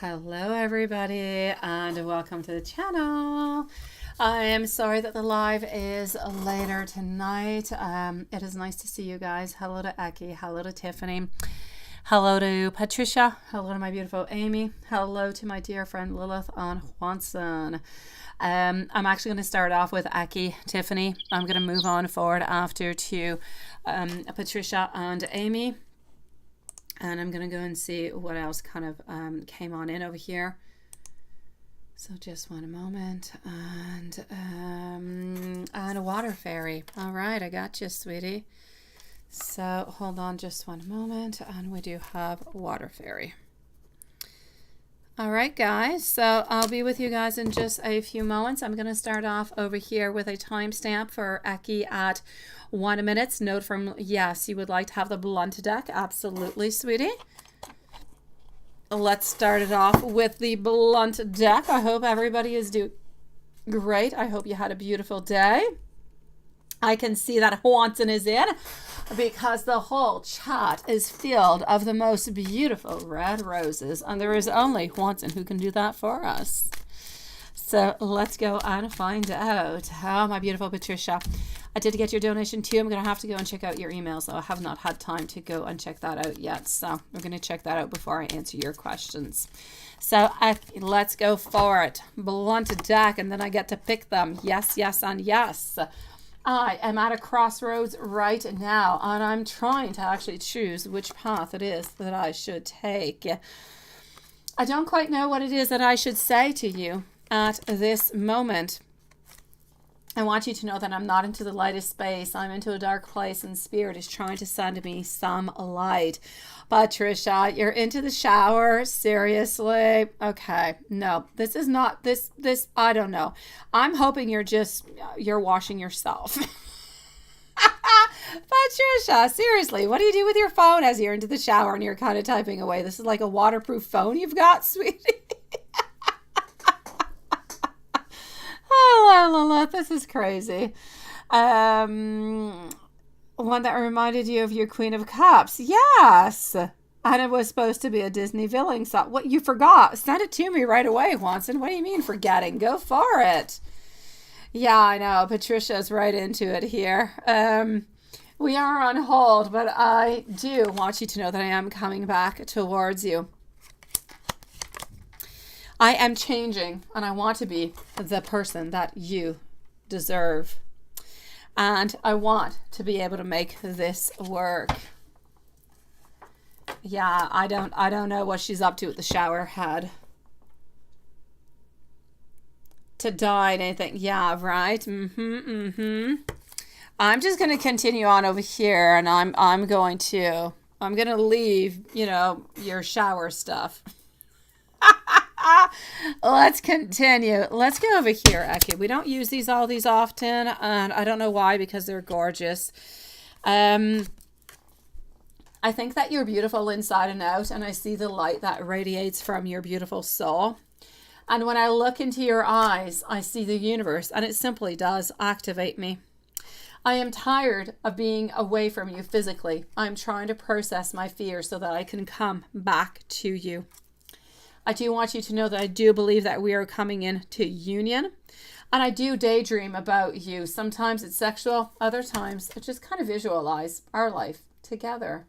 Hello everybody and welcome to the channel. I am sorry that the live is later tonight. It is nice to see you guys. Hello to Eki, hello to Tiffany, hello to Patricia, hello to my beautiful Amy, hello to my dear friend Lilith on Juanson. I'm actually going to start off with Eki, Tiffany. I'm going to move on forward after to Patricia and Amy. And I'm going to go and see what else kind of came on in over here. So just one moment. And a water fairy. All right, I got you, sweetie. So hold on just one moment. And we do have water fairy. All right, guys. So I'll be with you guys in just a few moments. I'm going to start off over here with a timestamp for Eki at 1 minute. Note from yes, you would like to have the blunt deck. Absolutely, sweetie. Let's start it off with the blunt deck. I hope everybody is doing great. I hope you had a beautiful day. I can see that Juanson is in because the whole chat is filled of the most beautiful red roses, and there is only Juanson who can do that for us. So let's go and find out. Oh, my beautiful Patricia. I did get your donation too. I'm going to have to go and check out your emails, though. I have not had time to go and check that out yet. So we're going to check that out before I answer your questions. So let's go for it. Blunt deck, and then I get to pick them. Yes, yes, and yes. I am at a crossroads right now, and I'm trying to actually choose which path it is that I should take. I don't quite know what it is that I should say to you at this moment. I want you to know that I'm not into the lightest space. I'm into a dark place, and Spirit is trying to send me some light. Patricia, you're into the shower? Seriously? Okay. No, this is not this. I don't know. I'm hoping you're washing yourself. Patricia, seriously, what do you do with your phone as you're into the shower and you're kind of typing away? This is like a waterproof phone you've got, sweetie. Oh, this is crazy. One that reminded you of your Queen of Cups. Yes. And it was supposed to be a Disney villain song. What, you forgot? Send it to me right away, Juanson. What do you mean forgetting? Go for it. Yeah, I know. Patricia's right into it here. We are on hold, but I do want you to know that I am coming back towards you. I am changing, and I want to be the person that you deserve. And I want to be able to make this work. Yeah, I don't know what she's up to with the shower head. To dye anything. Yeah, right. I'm just going to continue on over here, and I'm going to leave, your shower stuff. Let's continue. Let's go over here, Eki. We don't use all these often, and I don't know why, because they're gorgeous. I think that you're beautiful inside and out, and I see the light that radiates from your beautiful soul. And when I look into your eyes, I see the universe, and it simply does activate me. I am tired of being away from you physically. I'm trying to process my fear so that I can come back to you. I do want you to know that I do believe that we are coming into union. And I do daydream about you. Sometimes it's sexual. Other times I just kind of visualize our life together.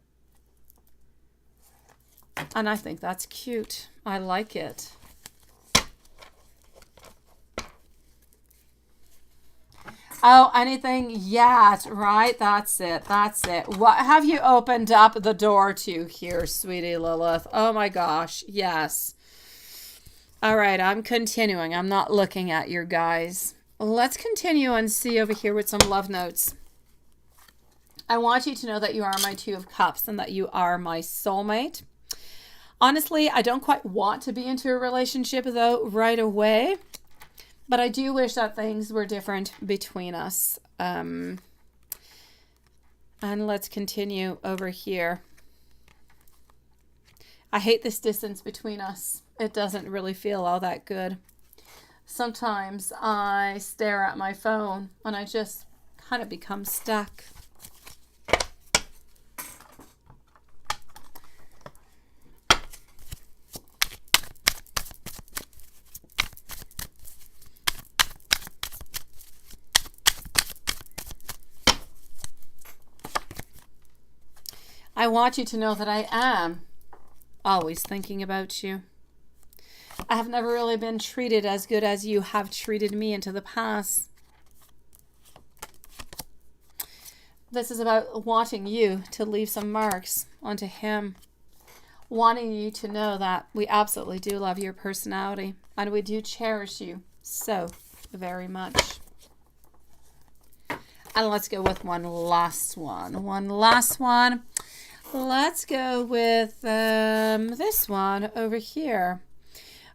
And I think that's cute. I like it. Oh, anything yet? Right? That's it. That's it. What have you opened up the door to here, sweetie Lilith? Oh my gosh. Yes. All right, I'm continuing. I'm not looking at your guys. Let's continue and see over here with some love notes. I want you to know that you are my Two of Cups and that you are my soulmate. Honestly, I don't quite want to be into a relationship, though, right away. But I do wish that things were different between us. And let's continue over here. I hate this distance between us. It doesn't really feel all that good. Sometimes I stare at my phone and I just kind of become stuck. I want you to know that I am always thinking about you. I have never really been treated as good as you have treated me into the past. This is about wanting you to leave some marks onto him. Wanting you to know that we absolutely do love your personality and we do cherish you so very much. And let's go with one last one. Let's go with this one over here.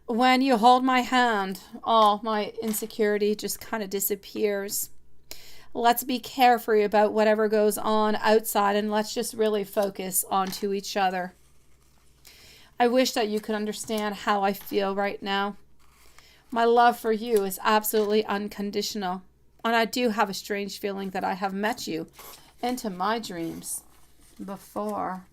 When you hold my hand, all my insecurity just kind of disappears. Let's be carefree about whatever goes on outside and let's just really focus onto each other. I wish that you could understand how I feel right now. My love for you is absolutely unconditional. And I do have a strange feeling that I have met you into my dreams before.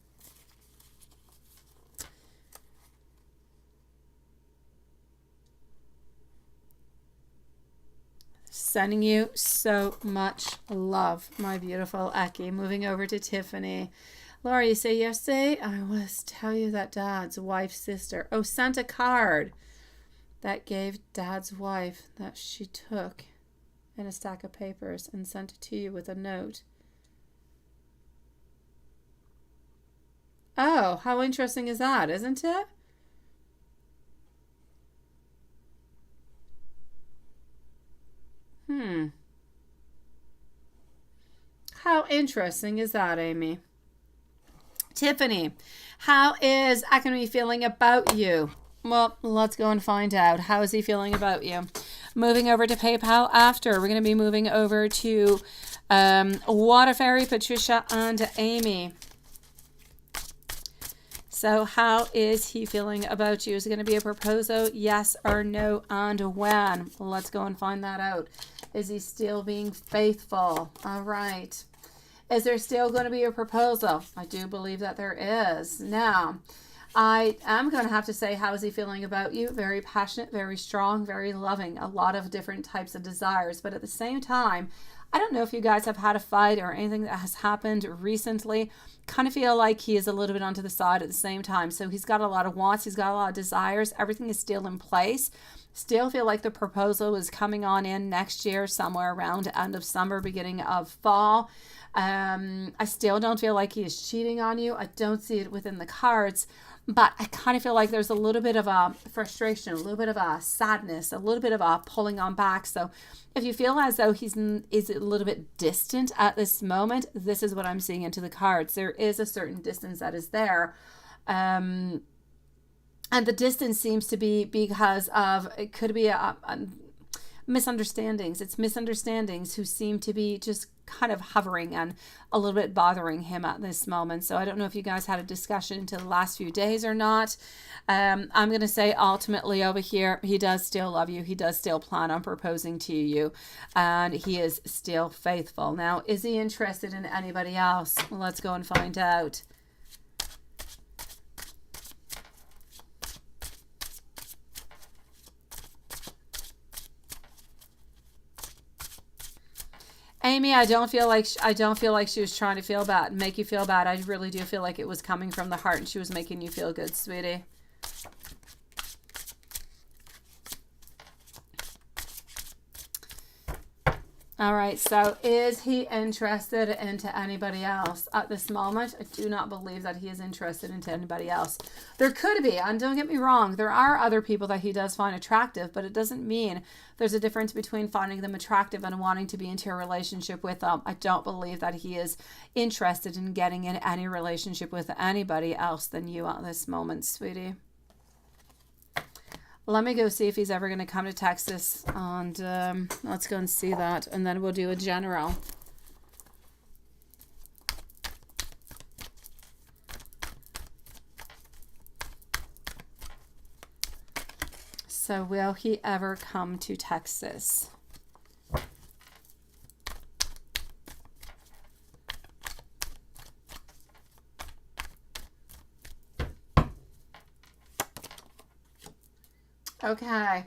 Sending you so much love, my beautiful Eki. Moving over to Tiffany. Laura, you say yesterday I was tell you that Dad's wife's sister. Oh, sent a card that gave Dad's wife that she took in a stack of papers and sent it to you with a note. Oh, how interesting is that, isn't it? How interesting is that, Amy? Tiffany, how is Akemi feeling about you? Well, let's go and find out. How is he feeling about you? Moving over to PayPal after. We're going to be moving over to Water Fairy, Patricia, and Amy. So how is he feeling about you? Is it going to be a proposal? Yes or no? And when? Let's go and find that out. Is he still being faithful? All right. Is there still going to be a proposal? I do believe that there is. Now, I am going to have to say, how is he feeling about you? Very passionate, very strong, very loving. A lot of different types of desires. But at the same time, I don't know if you guys have had a fight or anything that has happened recently. Kind of feel like he is a little bit onto the side at the same time. So he's got a lot of wants. He's got a lot of desires. Everything is still in place. Still feel like the proposal is coming on in next year, somewhere around end of summer, beginning of fall. I still don't feel like he is cheating on you. I don't see it within the cards. But I kind of feel like there's a little bit of a frustration, a little bit of a sadness, a little bit of a pulling on back. So if you feel as though is a little bit distant at this moment, this is what I'm seeing into the cards. There is a certain distance that is there. And the distance seems to be because of, it could be a misunderstandings. It's misunderstandings who seem to be just kind of hovering and a little bit bothering him at this moment. So I don't know if you guys had a discussion into the last few days or not. I'm going to say ultimately over here, he does still love you. He does still plan on proposing to you, and he is still faithful. Now, is he interested in anybody else? Let's go and find out. Amy, I don't feel like she was trying to make you feel bad. I really do feel like it was coming from the heart and she was making you feel good, sweetie. All right, so is he interested into anybody else at this moment? I do not believe that he is interested into anybody else. There could be, and don't get me wrong, there are other people that he does find attractive, but it doesn't mean there's a difference between finding them attractive and wanting to be into a relationship with them. I don't believe that he is interested in getting in any relationship with anybody else than you at this moment, sweetie. Let me go see if he's ever going to come to Texas, and let's go and see that, and then we'll do a general. So will he ever come to Texas? Okay.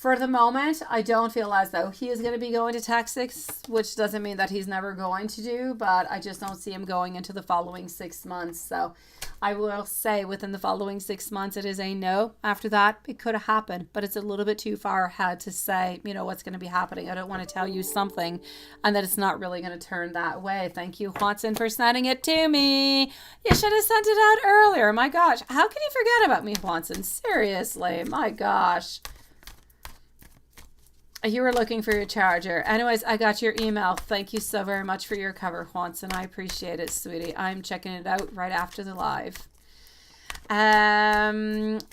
For the moment, I don't feel as though he is going to be going to Texas, which doesn't mean that he's never going to do, but I just don't see him going into the following 6 months. So I will say within the following 6 months, it is a no. After that, it could have happened, but it's a little bit too far ahead to say, you know, what's going to be happening. I don't want to tell you something and that it's not really going to turn that way. Thank you, Watson, for sending it to me. You should have sent it out earlier. My gosh. How can you forget about me, Watson? Seriously. My gosh. You were looking for your charger. Anyways, I got your email. Thank you so very much for your cover, Watson. I appreciate it, sweetie. I'm checking it out right after the live.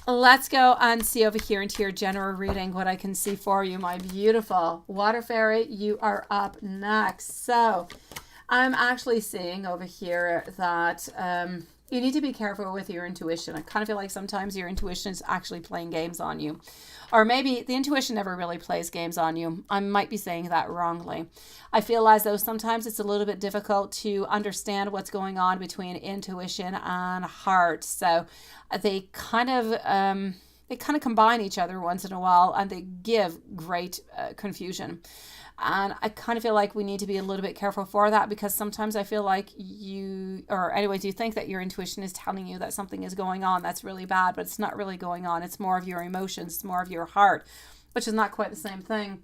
Let's go and see over here into your general reading what I can see for you, my beautiful water fairy. You are up next. So I'm actually seeing over here that you need to be careful with your intuition. I kind of feel like sometimes your intuition is actually playing games on you. Or maybe the intuition never really plays games on you. I might be saying that wrongly. I feel as though sometimes it's a little bit difficult to understand what's going on between intuition and heart. So they kind of combine each other once in a while, and they give great confusion. And I kind of feel like we need to be a little bit careful for that, because sometimes I feel like you think that your intuition is telling you that something is going on that's really bad, but it's not really going on. It's more of your emotions, it's more of your heart, which is not quite the same thing.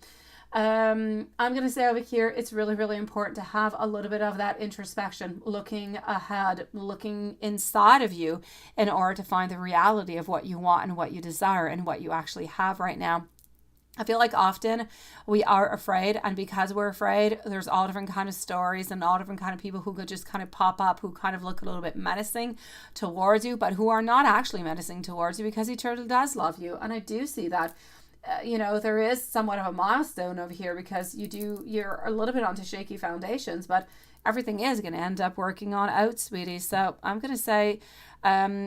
I'm going to say over here, it's really, really important to have a little bit of that introspection, looking ahead, looking inside of you in order to find the reality of what you want and what you desire and what you actually have right now. I feel like often we are afraid, and because we're afraid, there's all different kind of stories and all different kind of people who could just kind of pop up, who kind of look a little bit menacing towards you, but who are not actually menacing towards you, because he truly does love you. And I do see that. There is somewhat of a milestone over here, because you're a little bit onto shaky foundations, but everything is going to end up working on out, sweetie. So I'm going to say,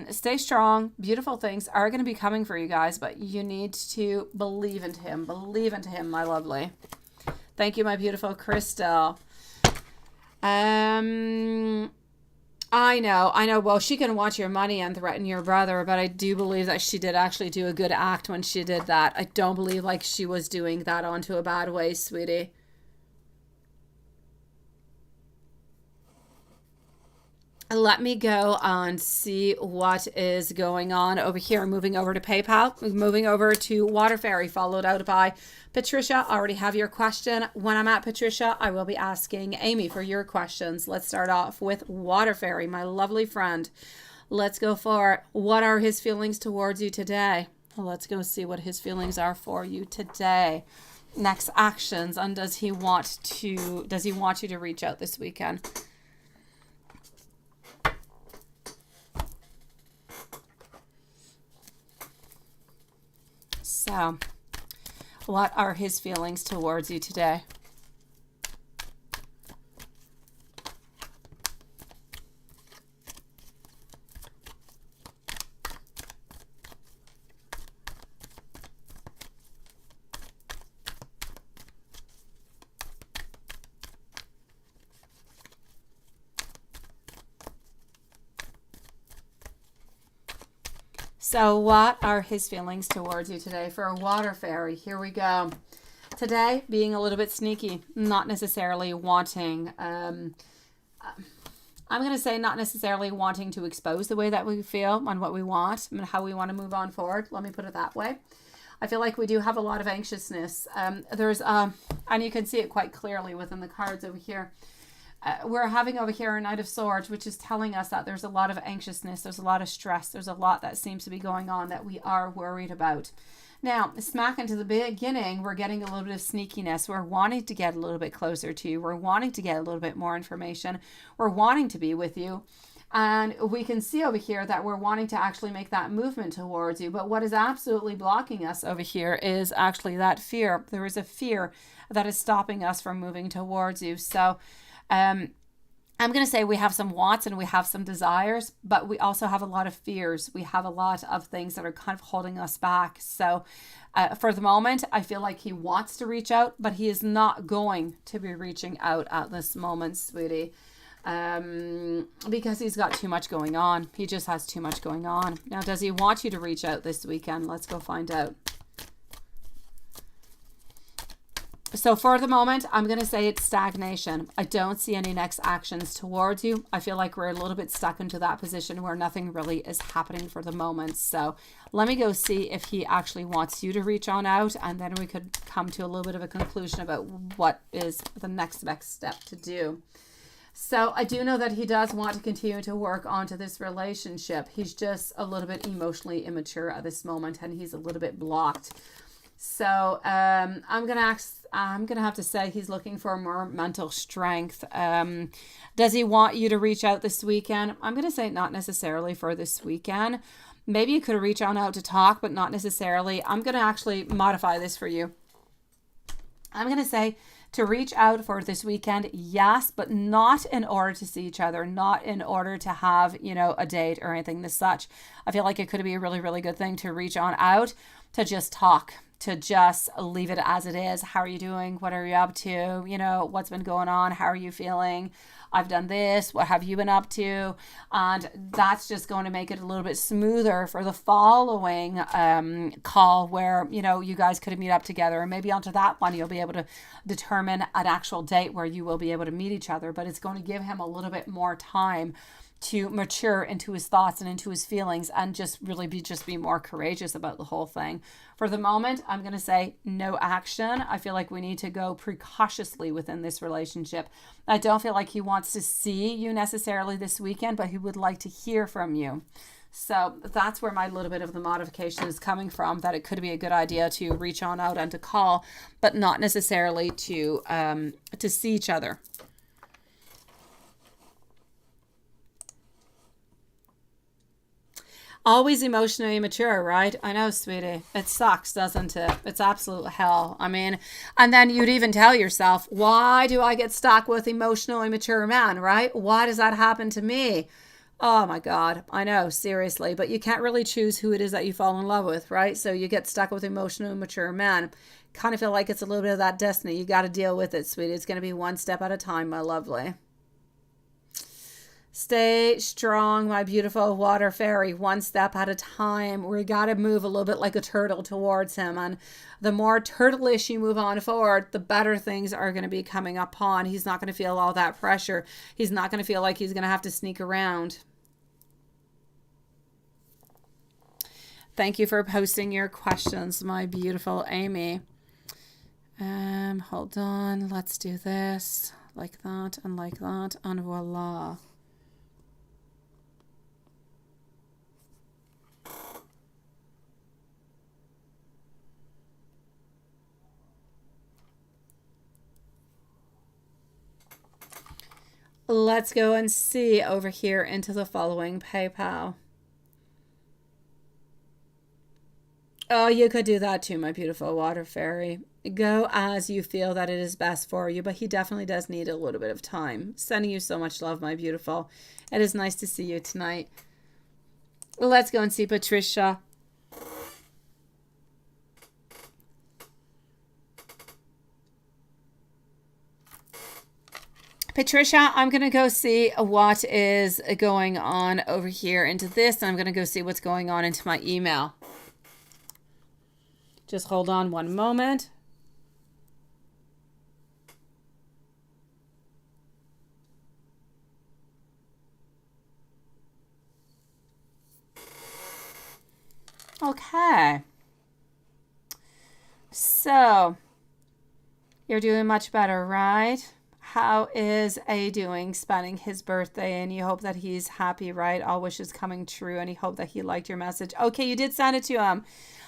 stay strong. Beautiful things are going to be coming for you guys, but you need to believe into him. Believe into him, my lovely. Thank you, my beautiful Crystal. I know. Well, she can want your money and threaten your brother, but I do believe that she did actually do a good act when she did that. I don't believe like she was doing that onto a bad way, sweetie. Let me go and see what is going on over here. Moving over to PayPal, moving over to Water Fairy, followed out by Patricia. I already have your question. When I'm at Patricia, I will be asking Amy for your questions. Let's start off with Water Fairy, my lovely friend. Let's go for what are his feelings towards you today? Let's go see what his feelings are for you today. Next actions, and does he want you to reach out this weekend? So, what are his feelings towards you today? So what are his feelings towards you today for a Water Fairy? Here we go. Today, being a little bit sneaky, not necessarily wanting, I'm going to say not necessarily wanting to expose the way that we feel and what we want and how we want to move on forward. Let me put it that way. I feel like we do have a lot of anxiousness. And you can see it quite clearly within the cards over here. We're having over here a Knight of Swords, which is telling us that there's a lot of anxiousness, there's a lot of stress, there's a lot that seems to be going on that we are worried about. Now, smack into the beginning, we're getting a little bit of sneakiness. We're wanting to get a little bit closer to you. We're wanting to get a little bit more information. We're wanting to be with you. And we can see over here that we're wanting to actually make that movement towards you. But what is absolutely blocking us over here is actually that fear. There is a fear that is stopping us from moving towards you. So, I'm going to say we have some wants and we have some desires, but we also have a lot of fears. We have a lot of things that are kind of holding us back. So for the moment, I feel like he wants to reach out, but he is not going to be reaching out at this moment, sweetie, because he's got too much going on. He just has too much going on. Now, does he want you to reach out this weekend? Let's go find out. So for the moment, I'm going to say it's stagnation. I don't see any next actions towards you. I feel like we're a little bit stuck into that position where nothing really is happening for the moment. So let me go see if he actually wants you to reach on out, and then we could come to a little bit of a conclusion about what is the next step to do. So I do know that he does want to continue to work onto this relationship. He's just a little bit emotionally immature at this moment, and he's a little bit blocked. So I'm gonna have to say he's looking for more mental strength. Does he want you to reach out this weekend? I'm gonna say not necessarily for this weekend. Maybe you could reach on out to talk, but not necessarily. I'm gonna actually modify this for you. I'm gonna say to reach out for this weekend, yes, but not in order to see each other, not in order to have, you know, a date or anything as such. I feel like it could be a really, really good thing to reach on out, to just talk, to just leave it as it is. How are you doing? What are you up to? You know, what's been going on? How are you feeling? I've done this. What have you been up to? And that's just going to make it a little bit smoother for the following call where, you know, you guys could meet up together. And maybe onto that one, you'll be able to determine an actual date where you will be able to meet each other. But it's going to give him a little bit more time to mature into his thoughts and into his feelings, and just really be more courageous about the whole thing. For the moment, I'm going to say no action. I feel like we need to go precautiously within this relationship. I don't feel like he wants to see you necessarily this weekend, but he would like to hear from you. So that's where my little bit of the modification is coming from, that it could be a good idea to reach on out and to call, but not necessarily to see each other. Always emotionally immature, right? I know, sweetie. It sucks, doesn't it? It's absolute hell. I mean, and then you'd even tell yourself, why do I get stuck with emotionally immature men, right? Why does that happen to me? Oh my God. I know, seriously. But you can't really choose who it is that you fall in love with, right? So you get stuck with emotionally immature men. Kind of feel like it's a little bit of that destiny. You got to deal with it, sweetie. It's going to be one step at a time, my lovely. Stay strong, my beautiful water fairy, one step at a time. We got to move a little bit like a turtle towards him. And the more turtle-ish you move on forward, the better things are going to be coming upon. He's not going to feel all that pressure. He's not going to feel like he's going to have to sneak around. Thank you for posting your questions, my beautiful Amy. Hold on. Let's do this. Like that and like that. And voila. Let's go and see over here into the following PayPal. Oh, you could do that too, my beautiful water fairy. Go as you feel that it is best for you, but he definitely does need a little bit of time. Sending you so much love, my beautiful. It is nice to see you tonight. Let's go and see Patricia. Patricia, I'm going to go see what is going on over here into this. And I'm going to go see what's going on into my email. Just hold on one moment. Okay. So, you're doing much better, right? How is A doing, spending his birthday? And you hope that he's happy, right? All wishes coming true. And you hope that he liked your message. Okay, you did send it to him.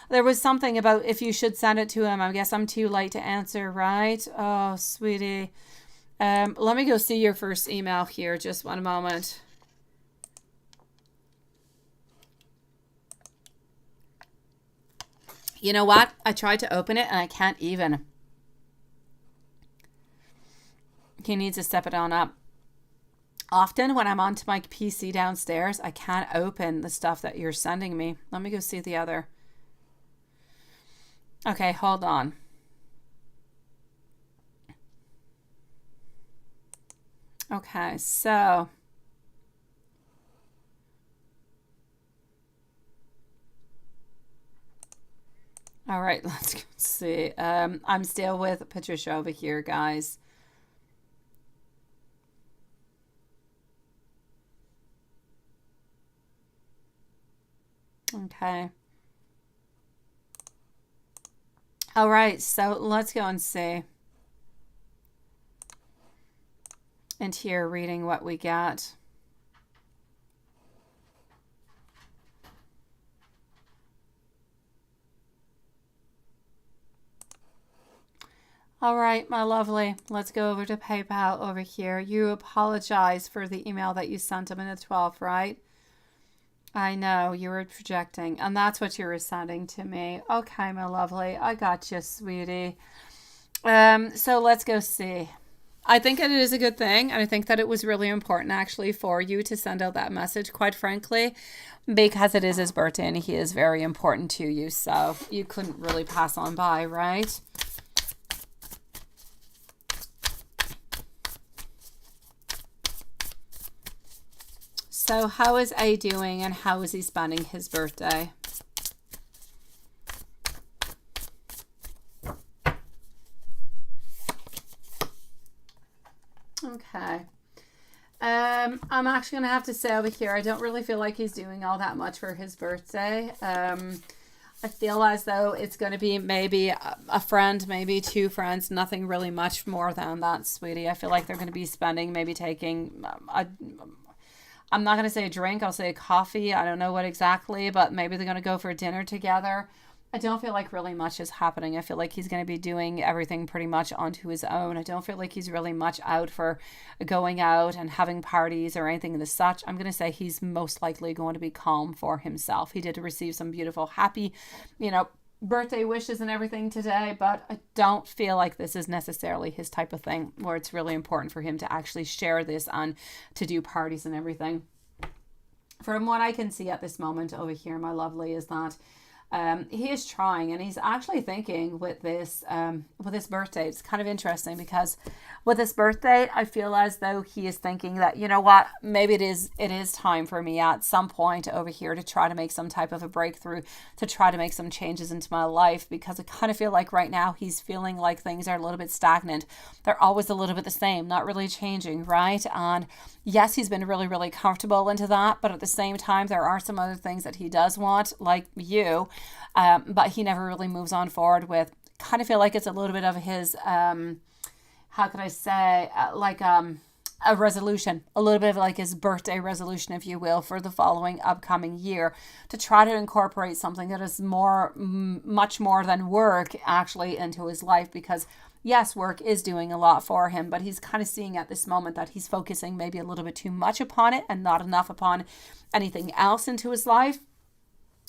There was something about if you should send it to him. I guess I'm too late to answer, right? Oh, sweetie. Let me go see your first email here. Just one moment. You know what? I tried to open it and I can't even. He needs to step it on up. Often when I'm onto my PC downstairs, I can't open the stuff that you're sending me. Let me go see the other. Okay, hold on. Okay, so All right, let's see. I'm still with Patricia over here, guys. Okay. All right, so let's go and see. And here, reading what we got. All right, my lovely. Let's go over to PayPal over here. You apologize for the email that you sent him in the 12th, right? I know, you were projecting, and that's what you were sending to me. Okay, my lovely. I got you, sweetie. So let's go see. I think it is a good thing, and I think that it was really important actually for you to send out that message, quite frankly, because it is his birthday and he is very important to you, so you couldn't really pass on by, right? So how is A doing and how is he spending his birthday? Okay. I'm actually going to have to say over here, I don't really feel like he's doing all that much for his birthday. I feel as though it's going to be maybe a friend, maybe two friends, nothing really much more than that, sweetie. I feel like they're going to be spending, maybe taking I'm not going to say a drink, I'll say a coffee. I don't know what exactly, but maybe they're going to go for dinner together. I don't feel like really much is happening. I feel like he's going to be doing everything pretty much onto his own. I don't feel like he's really much out for going out and having parties or anything of the such. I'm going to say he's most likely going to be calm for himself. He did receive some beautiful, happy, birthday wishes and everything today, but I don't feel like this is necessarily his type of thing where it's really important for him to actually share this and to do parties and everything. From what I can see at this moment over here, my lovely, is that he is trying, and he's actually thinking with this birthday. It's kind of interesting because with this birthday, I feel as though he is thinking that, you know what, maybe it is time for me at some point over here to try to make some type of a breakthrough, to try to make some changes into my life, because I kind of feel like right now he's feeling like things are a little bit stagnant. They're always a little bit the same, not really changing, right? And yes, he's been really, really comfortable into that, but at the same time, there are some other things that he does want, like you, but he never really moves on forward with. Kind of feel like it's a little bit of his, how could I say, a resolution, a little bit of like his birthday resolution, if you will, for the following upcoming year, to try to incorporate something that is much more than work actually into his life, because yes, work is doing a lot for him, but he's kind of seeing at this moment that he's focusing maybe a little bit too much upon it and not enough upon anything else into his life.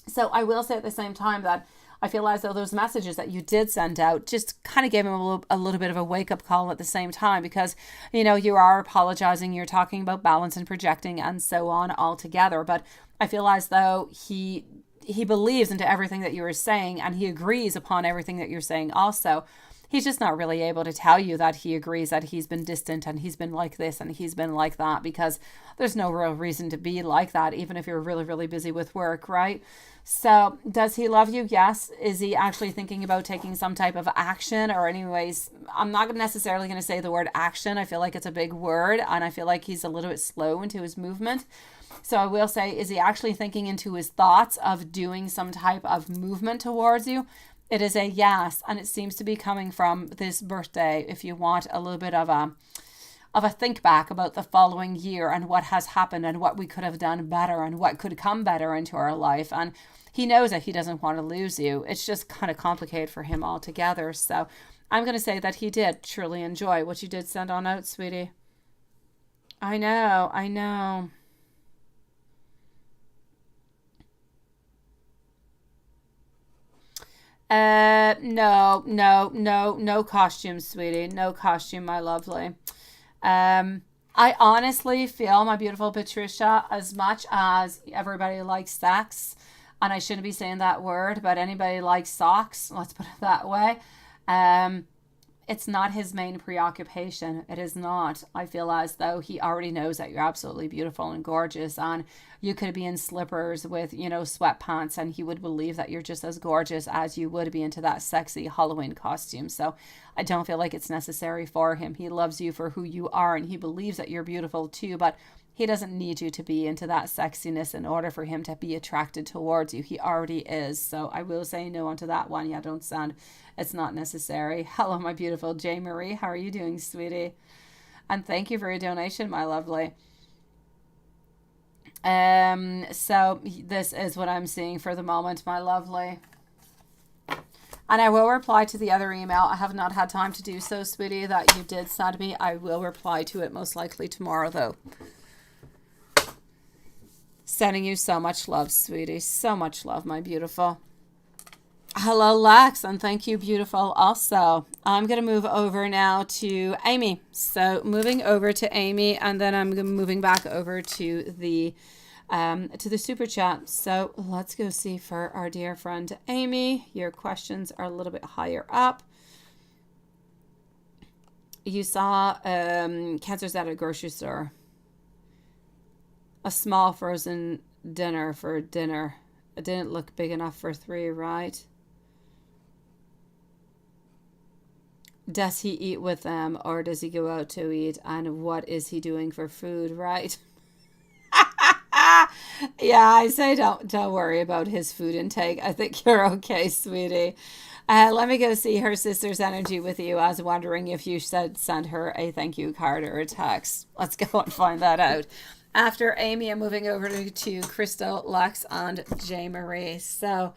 So I will say at the same time that I feel as though those messages that you did send out just kind of gave him a little bit of a wake-up call at the same time, because, you are apologizing, you're talking about balance and projecting and so on all together. But I feel as though he believes into everything that you were saying, and he agrees upon everything that you're saying also. He's just not really able to tell you that he agrees that he's been distant and he's been like this and he's been like that, because there's no real reason to be like that, even if you're really, really busy with work, right? So does he love you? Yes. Is he actually thinking about taking some type of action? Or anyways, I'm not necessarily going to say the word action. I feel like it's a big word, and I feel like he's a little bit slow into his movement. So I will say, is he actually thinking into his thoughts of doing some type of movement towards you? It is a yes, and it seems to be coming from this birthday. If you want a little bit of a think back about the following year and what has happened and what we could have done better and what could come better into our life. And he knows that he doesn't want to lose you. It's just kind of complicated for him altogether. So I'm going to say that he did truly enjoy what you did send on out, sweetie. I know. No costume, sweetie. No costume, my lovely. I honestly feel, my beautiful Patricia, as much as everybody likes sex, and I shouldn't be saying that word, but anybody likes socks, let's put it that way. it's not his main preoccupation. It is not. I feel as though he already knows that you're absolutely beautiful and gorgeous, and you could be in slippers with, you know, sweatpants, and he would believe that you're just as gorgeous as you would be into that sexy Halloween costume. So I don't feel like it's necessary for him. He loves you for who you are, and he believes that you're beautiful too, but he doesn't need you to be into that sexiness in order for him to be attracted towards you. He already is. So I will say no onto that one. Yeah, don't sound, it's not necessary. Hello, my beautiful J. Marie. How are you doing, sweetie? And thank you for your donation, my lovely. So this is what I'm seeing for the moment, my lovely. And I will reply to the other email. I have not had time to do so, sweetie, that you did send me. I will reply to it most likely tomorrow, though. Sending you so much love, sweetie. So much love, my beautiful. Hello, Lex, and thank you, beautiful, also. I'm going to move over now to Amy. So moving over to Amy, and then I'm moving back over to the super chat. So let's go see for our dear friend Amy. Your questions are a little bit higher up. You saw cancers at a grocery store. A small frozen dinner for dinner. It didn't look big enough for 3, right? Does he eat with them, or does he go out to eat? And what is he doing for food, right? Yeah, I say don't worry about his food intake. I think you're okay, sweetie. Let me go see her sister's energy with you. I was wondering if you said send her a thank you card or a text. Let's go and find that out. After Amy, I'm moving over to Crystal, Lex, and J. Marie. So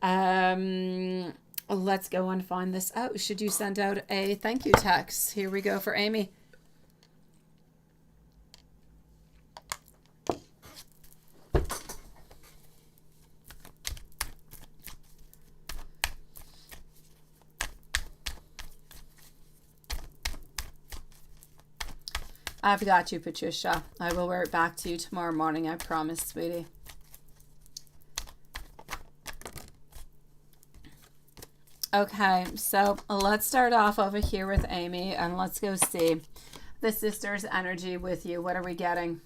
let's go and find this out. Should you send out a thank you text? Here we go for Amy. I've got you, Patricia. I will wear it back to you tomorrow morning. I promise, sweetie. Okay, so let's start off over here with Amy, and let's go see the sister's energy with you. What are we getting?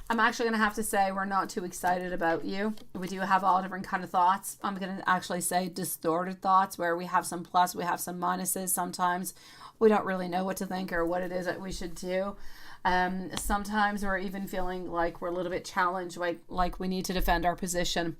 I'm actually going to have to say we're not too excited about you. We do have all different kind of thoughts. I'm going to actually say distorted thoughts, where we have some plus, we have some minuses. Sometimes we don't really know what to think or what it is that we should do. Sometimes we're even feeling like we're a little bit challenged, like we need to defend our position.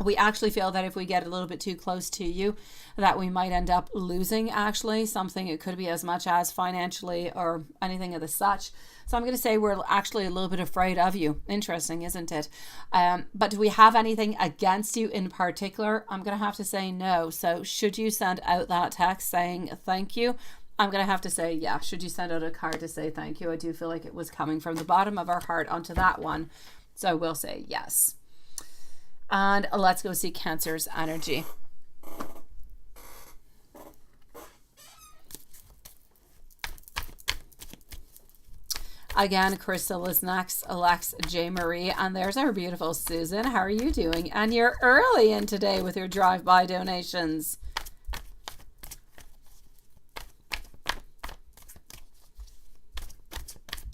We actually feel that if we get a little bit too close to you, that we might end up losing actually something. It could be as much as financially or anything of the such. So I'm going to say we're actually a little bit afraid of you. Interesting, isn't it? But do we have anything against you in particular? I'm going to have to say no. So should you send out that text saying thank you, I'm going to have to say, yeah. Should you send out a card to say thank you? I do feel like it was coming from the bottom of our heart onto that one. So we'll say yes. And let's go see Cancer's energy. Again, Crystal is next, Alex, J. Marie, and there's our beautiful Susan. How are you doing? And you're early in today with your drive-by donations.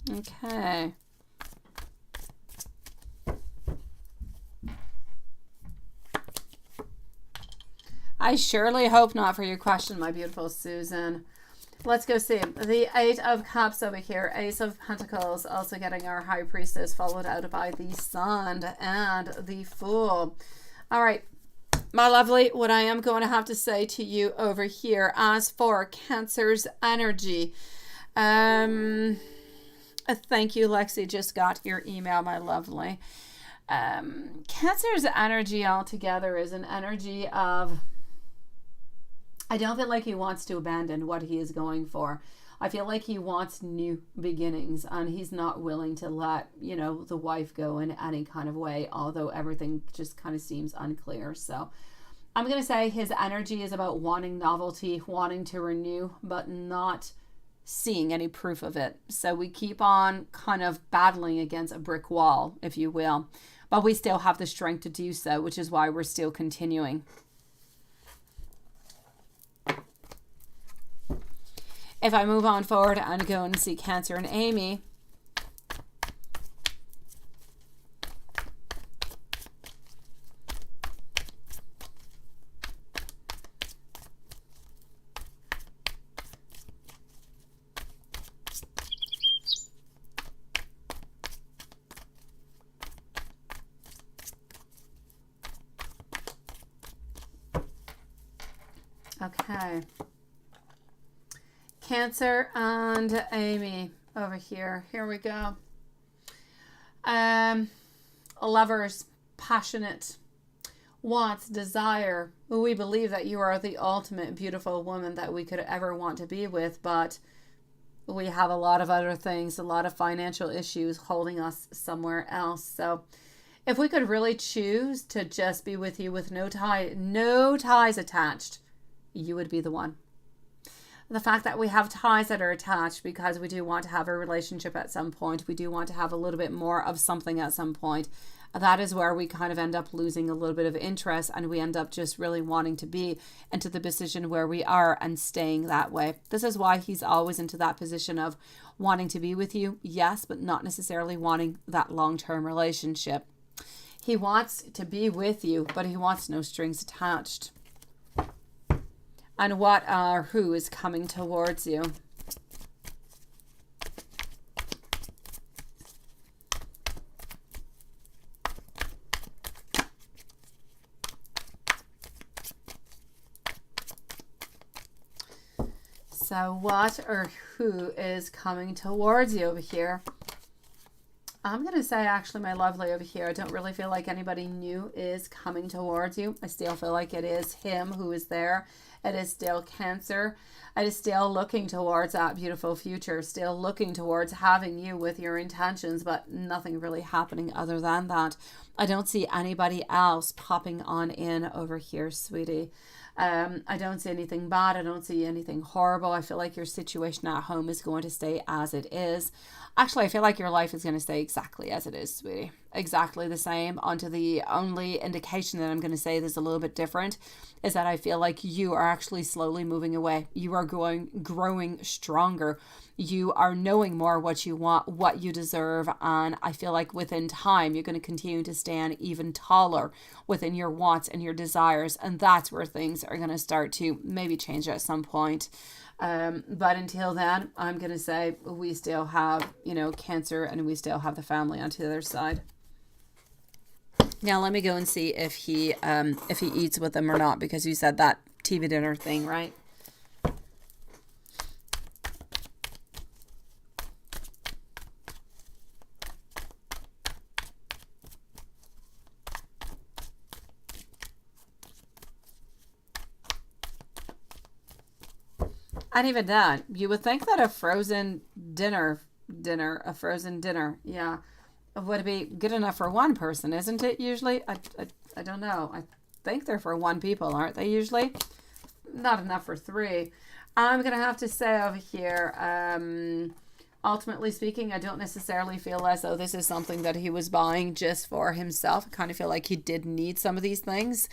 Okay. I surely hope not for your question, my beautiful Susan. Let's go see. The 8 of Cups over here. Ace of Pentacles, also getting our High Priestess, followed out by the Sun and the Fool. All right, my lovely, what I am going to have to say to you over here, as for Cancer's energy, thank you, Lexi. Just got your email, my lovely. Cancer's energy altogether is an energy of, I don't feel like he wants to abandon what he is going for. I feel like he wants new beginnings, and he's not willing to let, the wife go in any kind of way, although everything just kind of seems unclear. So I'm going to say his energy is about wanting novelty, wanting to renew, but not seeing any proof of it. So we keep on kind of battling against a brick wall, if you will, but we still have the strength to do so, which is why we're still continuing. If I move on forward and go and see Cancer and Amy, okay. Cancer and Amy over here. Here we go. Lovers, passionate, wants, desire. We believe that you are the ultimate beautiful woman that we could ever want to be with, but we have a lot of other things, a lot of financial issues holding us somewhere else. So if we could really choose to just be with you with no ties attached, you would be the one. The fact that we have ties that are attached because we do want to have a relationship at some point, we do want to have a little bit more of something at some point, that is where we kind of end up losing a little bit of interest, and we end up just really wanting to be into the position where we are and staying that way. This is why he's always into that position of wanting to be with you, yes, but not necessarily wanting that long-term relationship. He wants to be with you, but he wants no strings attached. And what or who is coming towards you? So what or who is coming towards you over here? I'm going to say, actually, my lovely over here, I don't really feel like anybody new is coming towards you. I still feel like it is him who is there. It is still Cancer. It is still looking towards that beautiful future, still looking towards having you with your intentions, but nothing really happening other than that. I don't see anybody else popping on in over here, sweetie. I don't see anything bad. I don't see anything horrible. I feel like your situation at home is going to stay as it is. Actually, I feel like your life is going to stay exactly as it is, sweetie. Exactly the same. Onto the only indication that I'm going to say that's a little bit different is that I feel like you are actually slowly moving away. You are growing stronger. You are knowing more what you want, what you deserve. And I feel like within time, you're going to continue to stand even taller within your wants and your desires. And that's where things are going to start to maybe change at some point. But until then, I'm going to say we still have, Cancer, and we still have the family onto the other side. Now, let me go and see if he eats with them or not, because you said that TV dinner thing, right? And even that, you would think that a frozen dinner, yeah, would be good enough for one person, isn't it? Usually, I don't know. I think they're for one people, aren't they? Usually, not enough for three. I'm gonna have to say over here, ultimately speaking, I don't necessarily feel as though this is something that he was buying just for himself. I kind of feel like he did need some of these things.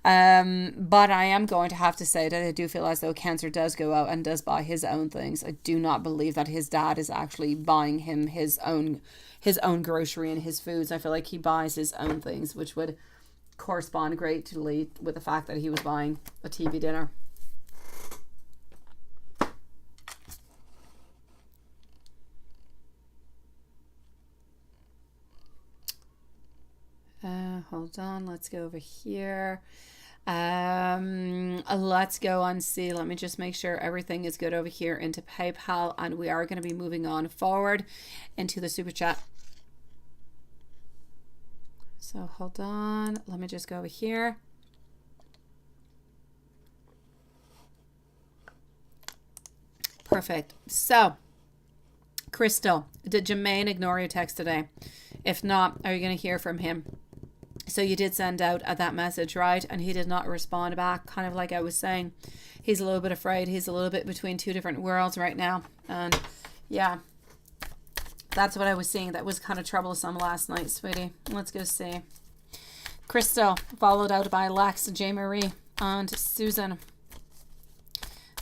But I am going to have to say that I do feel as though Cancer does go out and does buy his own things. I do not believe that his dad is actually buying him his own grocery and his foods. I feel like he buys his own things, which would correspond greatly with the fact that he was buying a TV dinner. Hold on, let's go over here. Let's go and see. Let me just make sure everything is good over here into PayPal, and we are going to be moving on forward into the super chat. So hold on, let me just go over here. Perfect. So Crystal, did Jermaine ignore your text today? If not, are you going to hear from him? So you did send out that message, right? And he did not respond back, kind of like I was saying. He's a little bit afraid. He's a little bit between two different worlds right now. And yeah, that's what I was seeing. That was kind of troublesome last night, sweetie. Let's go see. Crystal, followed out by Lex, J. Marie, and Susan.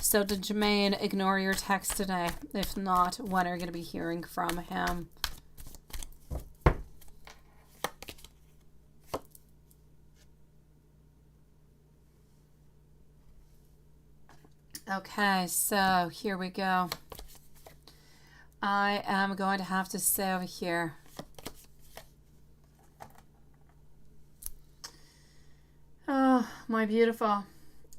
So did Jermaine ignore your text today? If not, when are you going to be hearing from him? Okay, so here we go. I am going to have to say over here. Oh, my beautiful.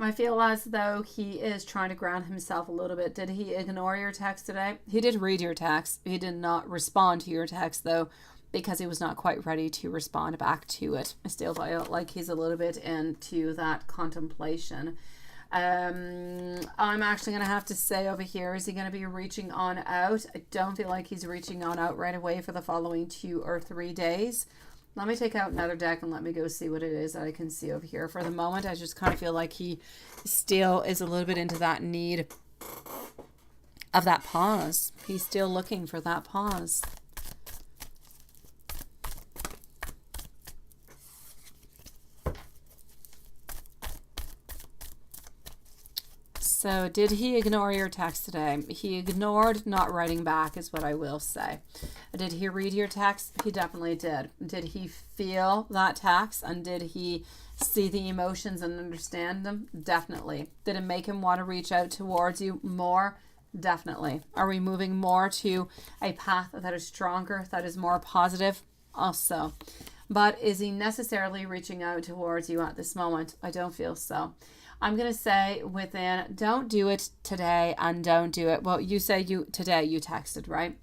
I feel as though he is trying to ground himself a little bit. Did he ignore your text today? He did read your text. He did not respond to your text, though, because he was not quite ready to respond back to it. I still feel like he's a little bit into that contemplation. I'm actually going to have to say over here, is he going to be reaching on out? I don't feel like he's reaching on out right away for the following 2 or 3 days. Let me take out another deck and let me go see what it is that I can see over here. For the moment, I just kind of feel like he still is a little bit into that need of that pause. He's still looking for that pause. So did he ignore your text today? He ignored not writing back is what I will say. Did he read your text? He definitely did. Did he feel that text and did he see the emotions and understand them? Definitely. Did it make him want to reach out towards you more? Definitely. Are we moving more to a path that is stronger, that is more positive? Also. But is he necessarily reaching out towards you at this moment? I don't feel so. I'm going to say within, don't do it today and don't do it. Well, you say today you texted, right?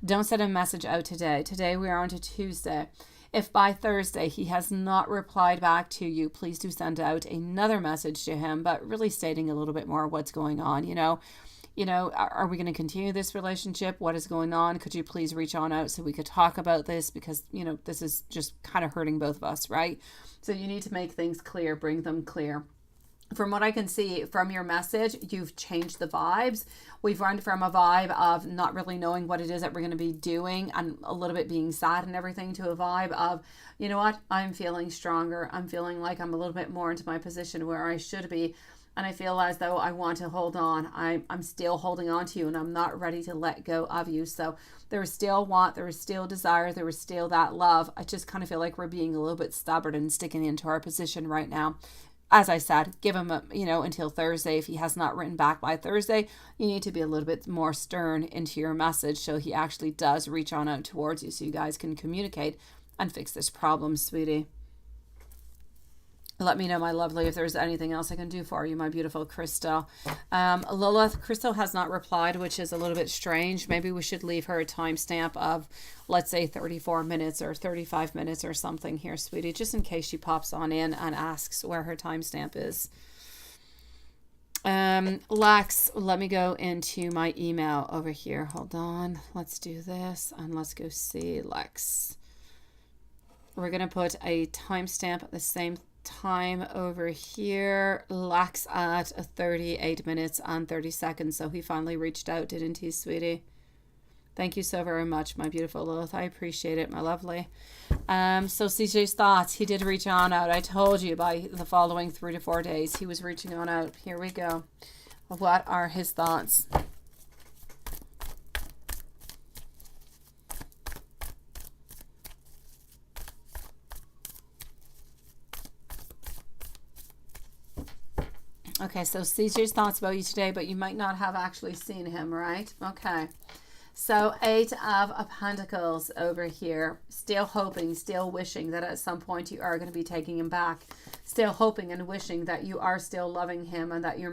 Don't send a message out today. Today we are on to Tuesday. If by Thursday he has not replied back to you, please do send out another message to him, but really stating a little bit more what's going on. You know, are we going to continue this relationship? What is going on? Could you please reach on out so we could talk about this? Because, this is just kind of hurting both of us, right? So you need to make things clear, bring them clear. From what I can see from your message, you've changed the vibes. We've run from a vibe of not really knowing what it is that we're going to be doing and a little bit being sad and everything to a vibe of, you know what, I'm feeling stronger. I'm feeling like I'm a little bit more into my position where I should be. And I feel as though I want to hold on. I'm still holding on to you and I'm not ready to let go of you. So there is still want, there is still desire, there is still that love. I just kind of feel like we're being a little bit stubborn and sticking into our position right now. As I said, give him until Thursday. If he has not written back by Thursday, you need to be a little bit more stern into your message so he actually does reach on out towards you so you guys can communicate and fix this problem, sweetie. Let me know, my lovely, if there's anything else I can do for you, my beautiful Crystal. Lilith, Crystal has not replied, which is a little bit strange. Maybe we should leave her a timestamp of, let's say, 34 minutes or 35 minutes or something here, sweetie, just in case she pops on in and asks where her timestamp is. Lex, let me go into my email over here. Hold on. Let's do this and let's go see Lex. We're going to put a timestamp at the same time over here. Lex at 38 minutes and 30 seconds. So he finally reached out, didn't he, sweetie? Thank you so very much, my beautiful Lilith. I appreciate it, my lovely. So CJ's thoughts. He did reach on out. I told you by the following 3 to 4 days he was reaching on out. Here we go. What are his thoughts? Okay, so CJ's thoughts about you today, but you might not have actually seen him, right? Okay. So 8 of Pentacles over here. Still hoping, still wishing that at some point you are going to be taking him back. Still hoping and wishing that you are still loving him and that you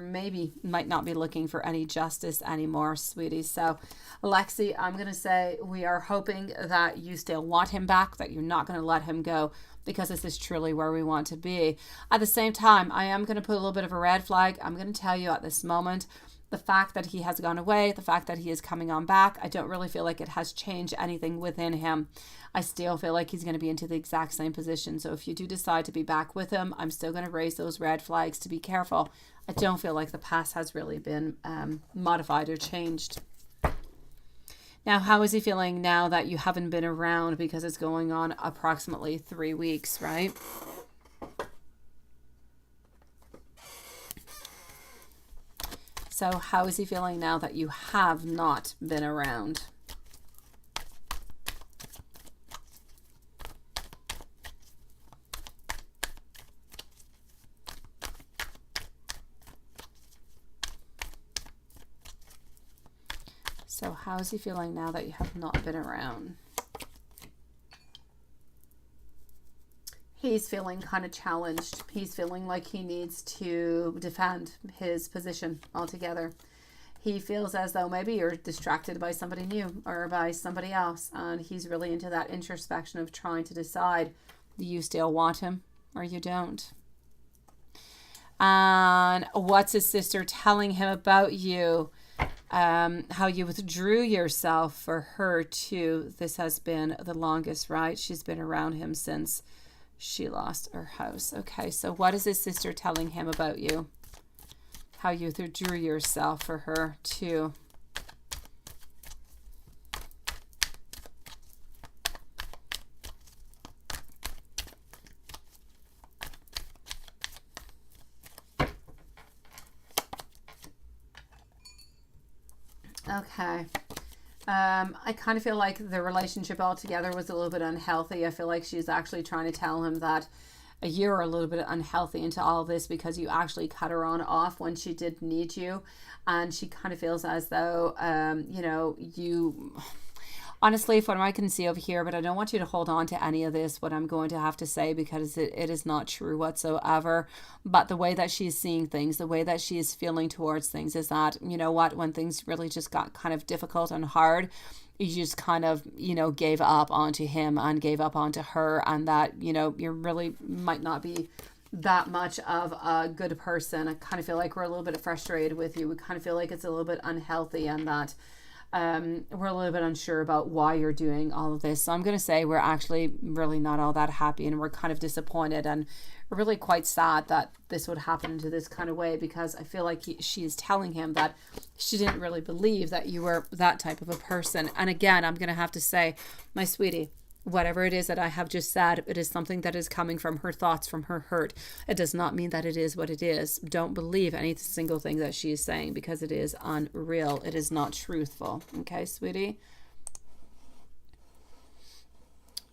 might not be looking for any justice anymore, sweetie. So Lexi, I'm going to say we are hoping that you still want him back, that you're not going to let him go, because this is truly where we want to be. At the same time, I am going to put a little bit of a red flag. I'm going to tell you at this moment, the fact that he has gone away, the fact that he is coming on back, I don't really feel like it has changed anything within him. I still feel like he's going to be into the exact same position. So if you do decide to be back with him, I'm still going to raise those red flags to be careful. I don't feel like the past has really been modified or changed. Now, how is he feeling now that you haven't been around, because it's going on approximately 3 weeks, right? So how is he feeling now that you have not been around? So how is he feeling now that you have not been around? He's feeling kind of challenged. He's feeling like he needs to defend his position altogether. He feels as though maybe you're distracted by somebody new or by somebody else. And he's really into that introspection of trying to decide, do you still want him or you don't? And what's his sister telling him about you? How you withdrew yourself for her too. This has been the longest, right? She's been around him since she lost her house. Okay, so what is his sister telling him about you? How you withdrew yourself for her too. Okay. I kind of feel like the relationship altogether was a little bit unhealthy. I feel like she's actually trying to tell him that you're a little bit unhealthy into all of this because you actually cut her on off when she did need you. And she kind of feels as though, you know, you... Honestly, from what I can see over here, but I don't want you to hold on to any of this, what I'm going to have to say, because it is not true whatsoever. But the way that she's seeing things, the way that she is feeling towards things is that, you know what, when things really just got kind of difficult and hard, you just kind of, you know, gave up onto him and gave up onto her, and that, you know, you really might not be that much of a good person. I kind of feel like we're a little bit frustrated with you. We kind of feel like it's a little bit unhealthy, and that we're a little bit unsure about why you're doing all of this. So I'm going to say we're actually really not all that happy, and we're kind of disappointed and really quite sad that this would happen into this kind of way, because I feel like she is telling him that she didn't really believe that you were that type of a person. And again, I'm going to have to say, my sweetie, whatever it is that I have just said, it is something that is coming from her thoughts, from her hurt. It does not mean that it is what it is. Don't believe any single thing that she is saying, because it is unreal. It is not truthful. Okay, sweetie?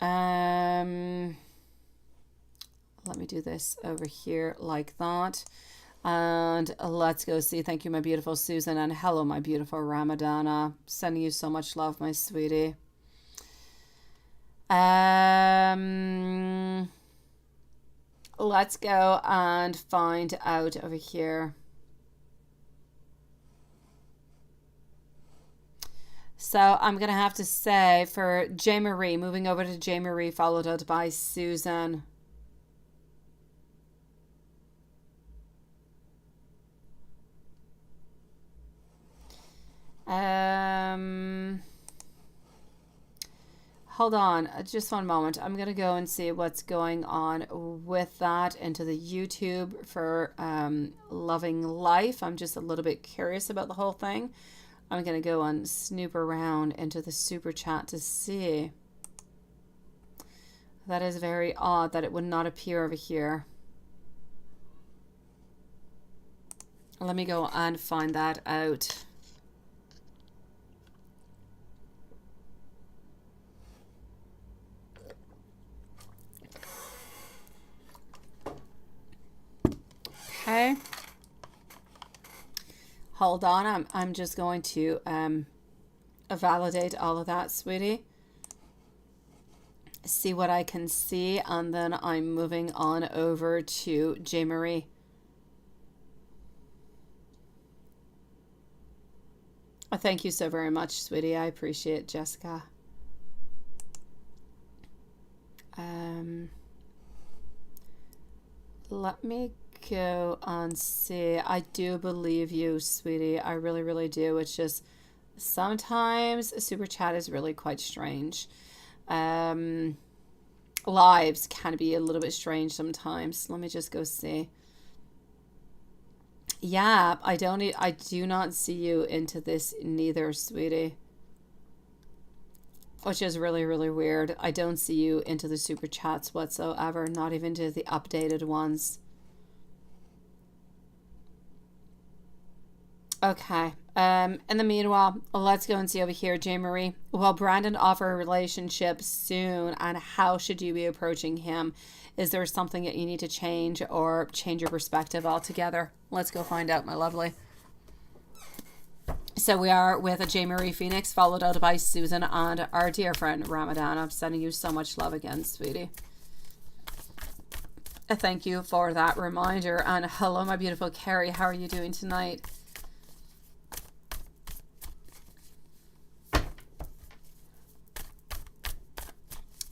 Let me do this over here like that. And let's go see. Thank you, my beautiful Susan. And hello, my beautiful Ramadana. Sending you so much love, my sweetie. Let's go and find out over here. So I'm going to have to say for J. Marie, moving over to J. Marie, followed out by Susan. Hold on, just one moment. I'm going to go and see what's going on with that into the YouTube for Loving Life. I'm just a little bit curious about the whole thing. I'm going to go and snoop around into the super chat to see. That is very odd that it would not appear over here. Let me go and find that out. Okay. Hold on. I'm just going to validate all of that, sweetie. See what I can see, and then I'm moving on over to J. Marie. Oh, thank you so very much, sweetie. I appreciate it, Jessica. Let me go and see. I do believe you, sweetie. I really, really do. It's just sometimes a super chat is really quite strange. Lives can be a little bit strange sometimes. Let me just go see. Yeah, I do not see you into this neither, sweetie. Which is really, really weird. I don't see you into the super chats whatsoever, not even to the updated ones. Okay. In the meanwhile, let's go and see over here, J. Marie. Will Brandon offer a relationship soon, and how should you be approaching him? Is there something that you need to change or change your perspective altogether? Let's go find out, my lovely. So we are with a J. Marie Phoenix, followed out by Susan and our dear friend Ramadan. I'm sending you so much love again, sweetie. Thank you for that reminder. And hello, my beautiful Carrie. How are you doing tonight?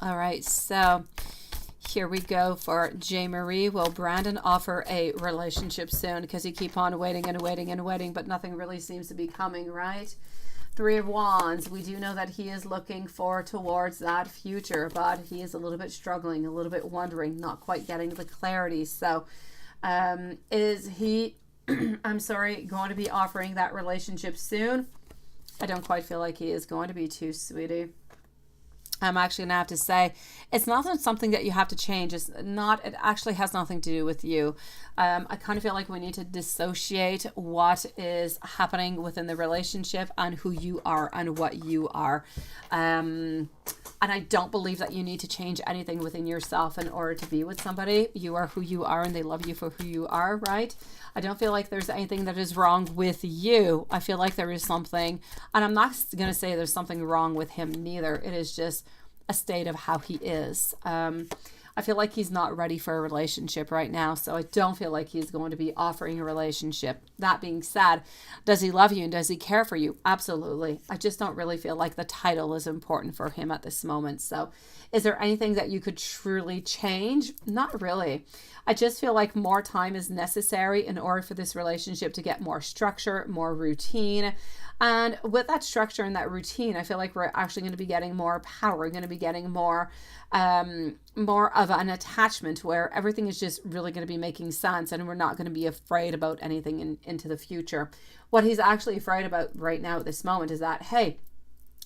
All right, so here we go for J. Marie. Will Brandon offer a relationship soon? Because you keep on waiting and waiting and waiting, but nothing really seems to be coming, right? Three of Wands. We do know that he is looking towards that future, but he is a little bit struggling, a little bit wondering, not quite getting the clarity. So is he, I'm sorry, going to be offering that relationship soon? I don't quite feel like he is going to be too, sweetie. I'm actually going to have to say it's not something that you have to change. It's not, it actually has nothing to do with you. I kind of feel like we need to dissociate what is happening within the relationship and who you are and what you are. And I don't believe that you need to change anything within yourself in order to be with somebody. You are who you are and they love you for who you are, right? I don't feel like there's anything that is wrong with you. I feel like there is something, and I'm not going to say there's something wrong with him neither. It is just a state of how he is. I feel like he's not ready for a relationship right now, so I don't feel like he's going to be offering a relationship. That being said, does he love you and does he care for you? Absolutely. I just don't really feel like the title is important for him at this moment. So is there anything that you could truly change? Not really. I just feel like more time is necessary in order for this relationship to get more structure, more routine. And with that structure and that routine, I feel like we're actually going to be getting more power. We're going to be getting more of an attachment where everything is just really going to be making sense and we're not going to be afraid about anything into the future. What he's actually afraid about right now at this moment is that, hey,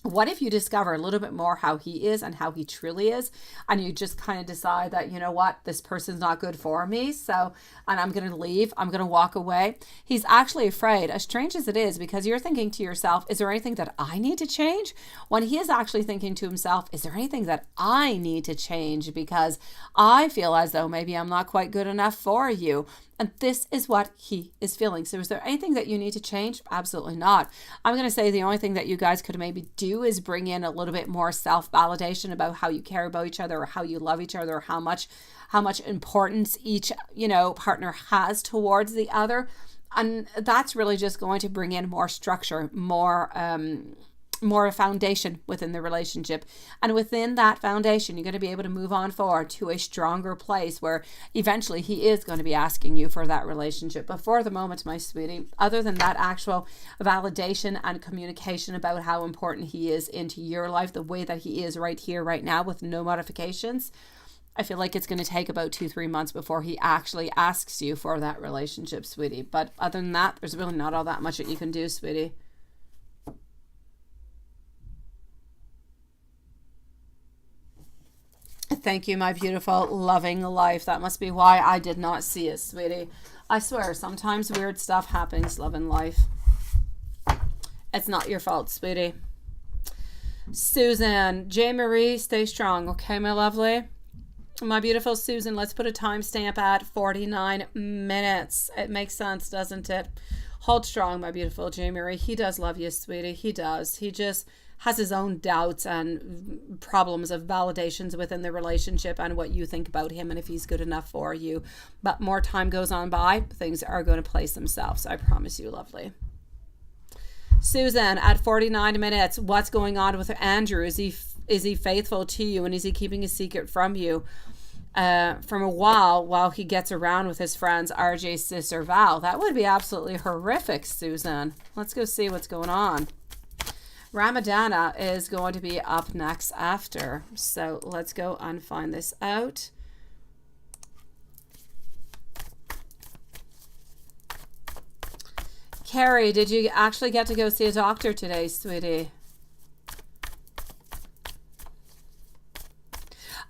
what if you discover a little bit more how he is and how he truly is, and you just kind of decide that, you know what, this person's not good for me, so, and I'm going to leave, I'm going to walk away. He's actually afraid, as strange as it is, because you're thinking to yourself, is there anything that I need to change? When he is actually thinking to himself, is there anything that I need to change because I feel as though maybe I'm not quite good enough for you? And this is what he is feeling. So is there anything that you need to change? Absolutely not. I'm going to say the only thing that you guys could maybe do is bring in a little bit more self-validation about how you care about each other or how you love each other or how much importance each, partner has towards the other. And that's really just going to bring in more structure, more a foundation within the relationship. And within that foundation, you're going to be able to move on forward to a stronger place where eventually he is going to be asking you for that relationship. But for the moment, my sweetie, other than that actual validation and communication about how important he is into your life, the way that he is right here, right now, with no modifications, I feel like it's going to take about 2-3 months before he actually asks you for that relationship, sweetie. But other than that, there's really not all that much that you can do, sweetie. Thank you, my beautiful, loving life. That must be why I did not see it, sweetie. I swear, sometimes weird stuff happens, love and life. It's not your fault, sweetie. Susan, J. Marie, stay strong, okay, my lovely? My beautiful Susan, let's put a timestamp at 49 minutes. It makes sense, doesn't it? Hold strong, my beautiful J. Marie. He does love you, sweetie. He does. He just has his own doubts and problems of validations within the relationship and what you think about him and if he's good enough for you. But more time goes on by, things are going to place themselves. I promise you, lovely. Susan, at 49 minutes, what's going on with Andrew? Is he faithful to you, and is he keeping a secret from you from a while he gets around with his friends RJ's sister Val? That would be absolutely horrific, Susan. Let's go see what's going on. Ramadana is going to be up next after. So let's go and find this out. Carrie, did you actually get to go see a doctor today, sweetie?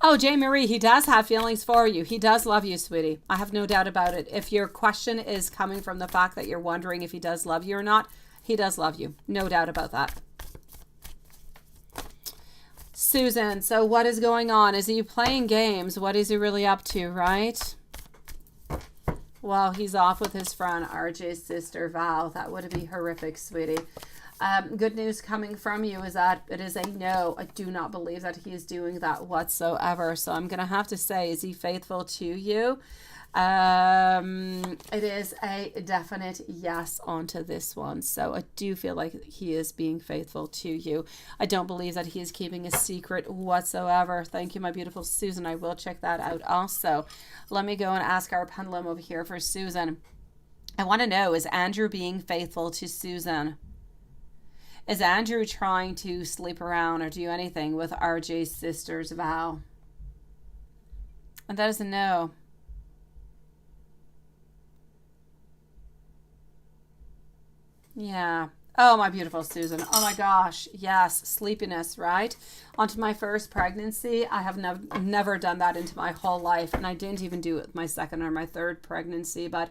Oh, Jay Marie, he does have feelings for you. He does love you, sweetie. I have no doubt about it. If your question is coming from the fact that you're wondering if he does love you or not, he does love you. No doubt about that. Susan, so what is going on? Is he playing games? What is he really up to, right? Well, he's off with his friend, RJ's sister, Val. That would be horrific, sweetie. Good news coming from you is that it is a no. I do not believe that he is doing that whatsoever. So I'm going to have to say, is he faithful to you? It is a definite yes onto this one. So I do feel like he is being faithful to you. I don't believe that he is keeping a secret whatsoever. Thank you, my beautiful Susan. I will check that out also. Let me go and ask our pendulum over here for Susan. I want to know, is Andrew being faithful to Susan? Is Andrew trying to sleep around or do anything with RJ's sister's Val? And that is a no. Yeah. Oh, my beautiful Susan. Oh my gosh. Yes. Sleepiness, right? Onto my first pregnancy. I have never done that into my whole life. And I didn't even do it with my second or my third pregnancy. But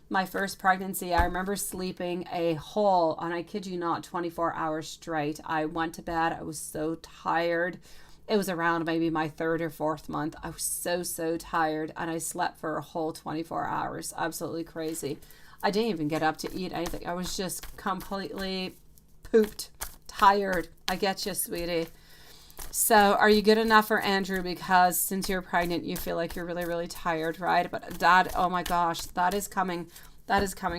my first pregnancy, I remember sleeping a whole, and I kid you not, 24 hours straight. I went to bed. I was so tired. It was around maybe my third or fourth month. I was so tired. And I slept for a whole 24 hours. Absolutely crazy. I didn't even get up to eat anything. I was just completely pooped, tired. I get you, sweetie. So are you good enough for Andrew? Because since you're pregnant, you feel like you're really tired, right? But that, oh my gosh, that is coming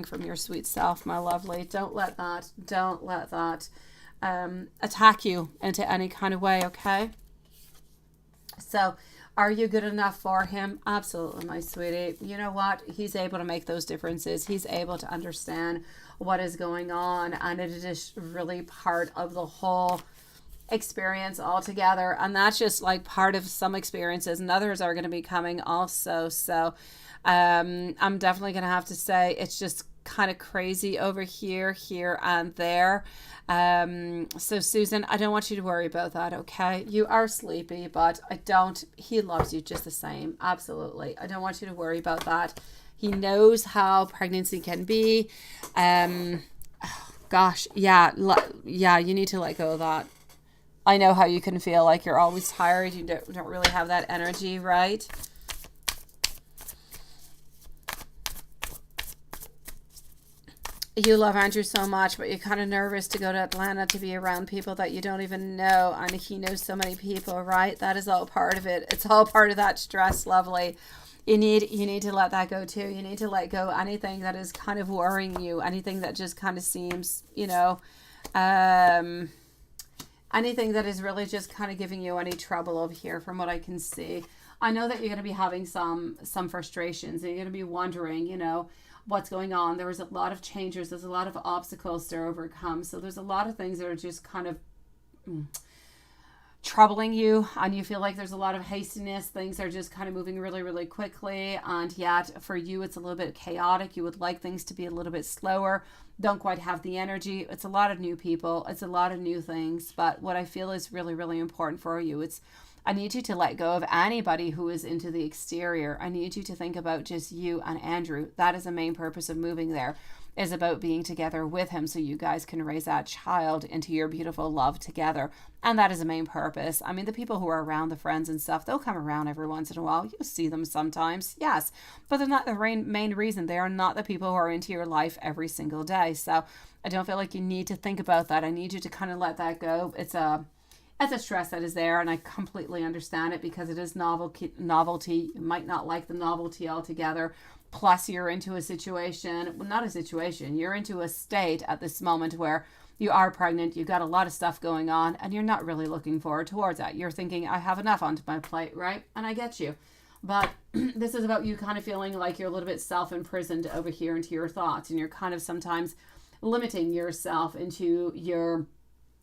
from your sweet self, my lovely. Don't let that attack you into any kind of way, okay? So are you good enough for him? Absolutely, my sweetie. You know what? He's able to make those differences. He's able to understand what is going on. And it is really part of the whole experience altogether. And that's just like part of some experiences. And others are going to be coming also. So I'm definitely going to have to say it's just kind of crazy over here and there. So Susan, I don't want you to worry about that, okay? You are sleepy, but he loves you just the same. Absolutely. I don't want you to worry about that. He knows how pregnancy can be. Gosh, yeah, you need to let go of that. I know how you can feel like you're always tired. You don't really have that energy, right? You love Andrew so much, but you're kind of nervous to go to Atlanta to be around people that you don't even know. And he knows so many people, right? That is all part of it. It's all part of that stress, lovely. You need to let that go too. You need to let go anything that is kind of worrying you, anything that just kind of seems, anything that is really just kind of giving you any trouble over here from what I can see. I know that you're going to be having some frustrations and you're going to be wondering, what's going on. There was a lot of changes. There's a lot of obstacles to overcome. So there's a lot of things that are just kind of troubling you, and you feel like there's a lot of hastiness. Things are just kind of moving really quickly, and yet for you it's a little bit chaotic. You would like things to be a little bit slower. Don't quite have the energy. It's a lot of new people. It's a lot of new things. But what I feel is really important for you, I need you to let go of anybody who is into the exterior. I need you to think about just you and Andrew. That is the main purpose of moving there, is about being together with him so you guys can raise that child into your beautiful love together. And that is the main purpose. I mean, the people who are around, the friends and stuff, they'll come around every once in a while. You'll see them sometimes, yes. But they're not the main reason. They are not the people who are into your life every single day. So I don't feel like you need to think about that. I need you to kind of let that go. It's a stress that is there, and I completely understand it because it is novelty. You might not like the novelty altogether. Plus, you're into a situation, well, not a situation, you're into a state at this moment where you are pregnant, you've got a lot of stuff going on, and you're not really looking forward towards that. You're thinking, I have enough onto my plate, right? And I get you. But this is about you kind of feeling like you're a little bit self-imprisoned over here into your thoughts, and you're kind of sometimes limiting yourself into your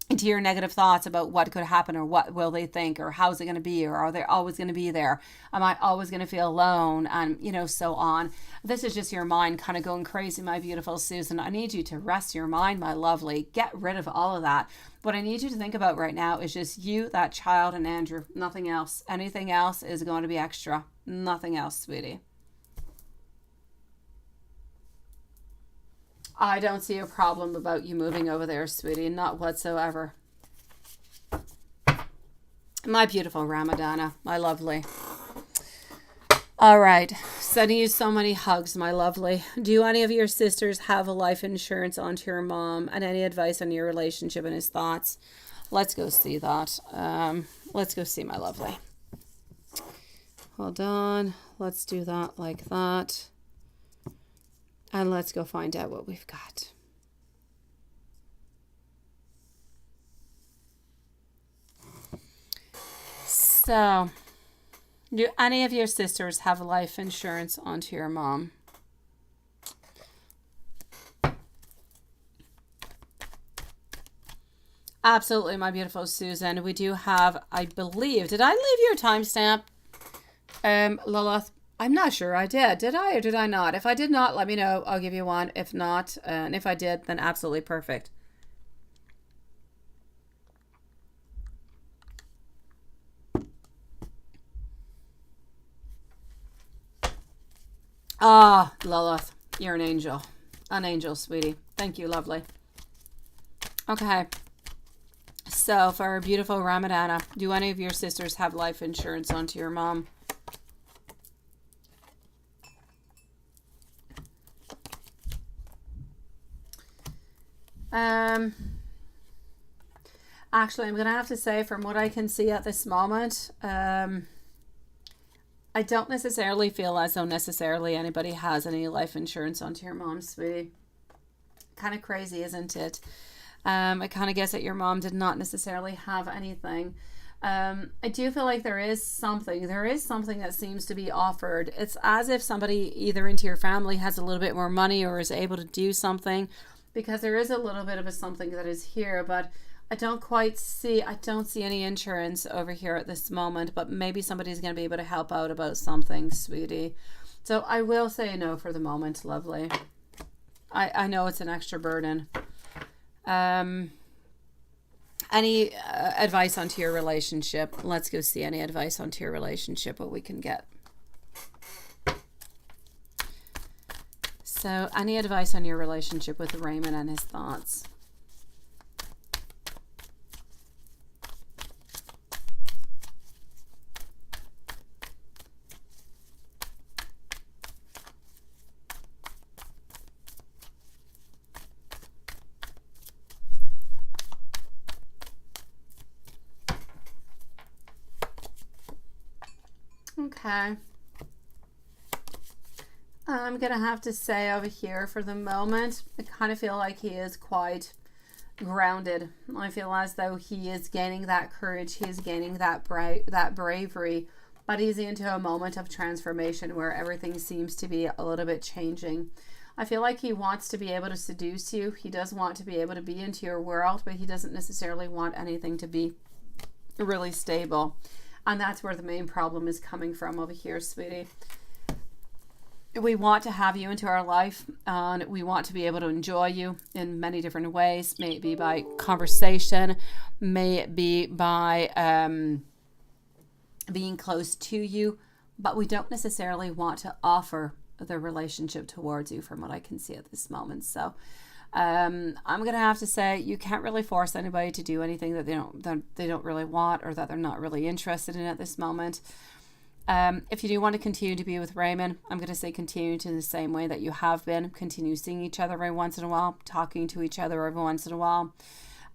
into your negative thoughts about what could happen, or what will they think, or how's it going to be, or are they always going to be there? Am I always going to feel alone? And, you know, so on. This is just your mind kind of going crazy, my beautiful Susan. I need you to rest your mind, my lovely. Get rid of all of that. What I need you to think about right now is just you, that child, and Andrew. Nothing else. Anything else is going to be extra. Nothing else, sweetie. I don't see a problem about you moving over there, sweetie. Not whatsoever. My beautiful Ramadana. My lovely. All right. Sending you so many hugs, my lovely. Do any of your sisters have a life insurance onto your mom? And any advice on your relationship and his thoughts? Let's go see that. Let's go see my lovely. Hold on. Let's do that like that. And let's go find out what we've got. So, do any of your sisters have life insurance onto your mom? Absolutely, my beautiful Susan. We do have, I believe, did I leave your timestamp, Lilith? I'm not sure I did. Did I or did I not? If I did not, let me know. I'll give you one. If not, and if I did, then absolutely perfect. Ah, Lilith, you're an angel. An angel, sweetie. Thank you, lovely. Okay. So, for our beautiful Ramadana, do any of your sisters have life insurance onto your mom? Actually, I'm going to have to say, from what I can see at this moment, I don't necessarily feel as though necessarily anybody has any life insurance onto your mom, sweetie. Kind of crazy, isn't it? I kind of guess that your mom did not necessarily have anything. I do feel like there is something that seems to be offered. It's as if somebody either into your family has a little bit more money or is able to do something, because there is a little bit of a something that is here, but I don't see any insurance over here at this moment, but maybe somebody's going to be able to help out about something, sweetie. So I will say no for the moment, lovely. I know it's an extra burden. Any advice onto your relationship? Let's go see any advice onto your relationship, what we can get. So any advice on your relationship with Raymond and his thoughts? Okay. I'm going to have to say over here for the moment, I kind of feel like he is quite grounded. I feel as though he is gaining that courage. He is gaining that bravery, but he's into a moment of transformation where everything seems to be a little bit changing. I feel like he wants to be able to seduce you. He does want to be able to be into your world, but he doesn't necessarily want anything to be really stable. And that's where the main problem is coming from over here, sweetie. We want to have you into our life, and we want to be able to enjoy you in many different ways. May it be by conversation, may it be by being close to you, but we don't necessarily want to offer the relationship towards you from what I can see at this moment. So I'm going to have to say you can't really force anybody to do anything that they don't really want or that they're not really interested in at this moment. If you do want to continue to be with Raymond, I'm going to say continue to the same way that you have been. Continue seeing each other every once in a while, talking to each other every once in a while,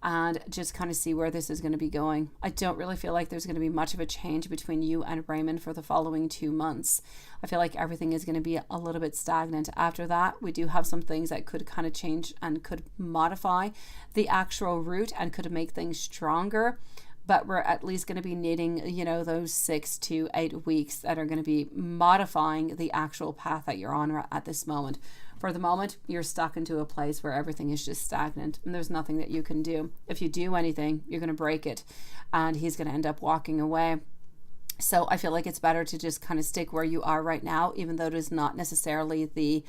and just kind of see where this is going to be going. I don't really feel like there's going to be much of a change between you and Raymond for the following 2 months. I feel like everything is going to be a little bit stagnant. After that, we do have some things that could kind of change and could modify the actual route and could make things stronger. But we're at least going to be needing, those 6 to 8 weeks that are going to be modifying the actual path that you're on at this moment. For the moment, you're stuck into a place where everything is just stagnant and there's nothing that you can do. If you do anything, you're going to break it and he's going to end up walking away. So I feel like it's better to just kind of stick where you are right now, even though it is not necessarily the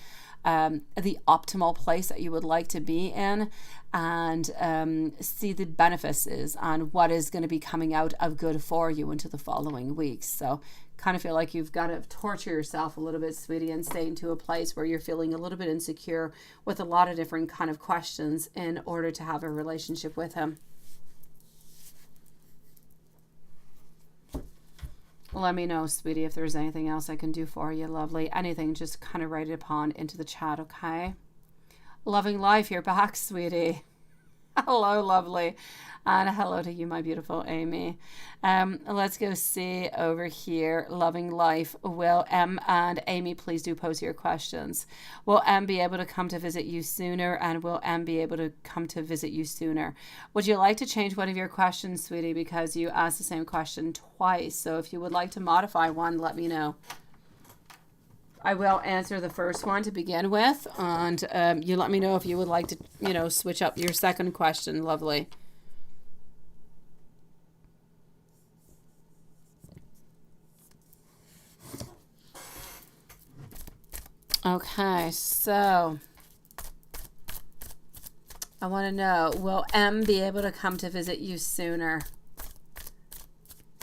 optimal place that you would like to be in, and see the benefits and what is going to be coming out of good for you into the following weeks. So kind of feel like you've got to torture yourself a little bit, sweetie, and stay into a place where you're feeling a little bit insecure with a lot of different kind of questions in order to have a relationship with him. Let me know, sweetie, if there's anything else I can do for you, lovely. Anything, just kind of write it upon into the chat, okay? Loving life, you're back, sweetie. Hello, lovely. And hello to you, my beautiful Amy. Let's go see over here. Loving life. Will M and Amy please do pose your questions? Will M be able to come to visit you sooner? And will M be able to come to visit you sooner? Would you like to change one of your questions, sweetie? Because you asked the same question twice. So if you would like to modify one, let me know. I will answer the first one to begin with. And you let me know if you would like to, switch up your second question. Lovely. Okay, so I want to know, will M be able to come to visit you sooner?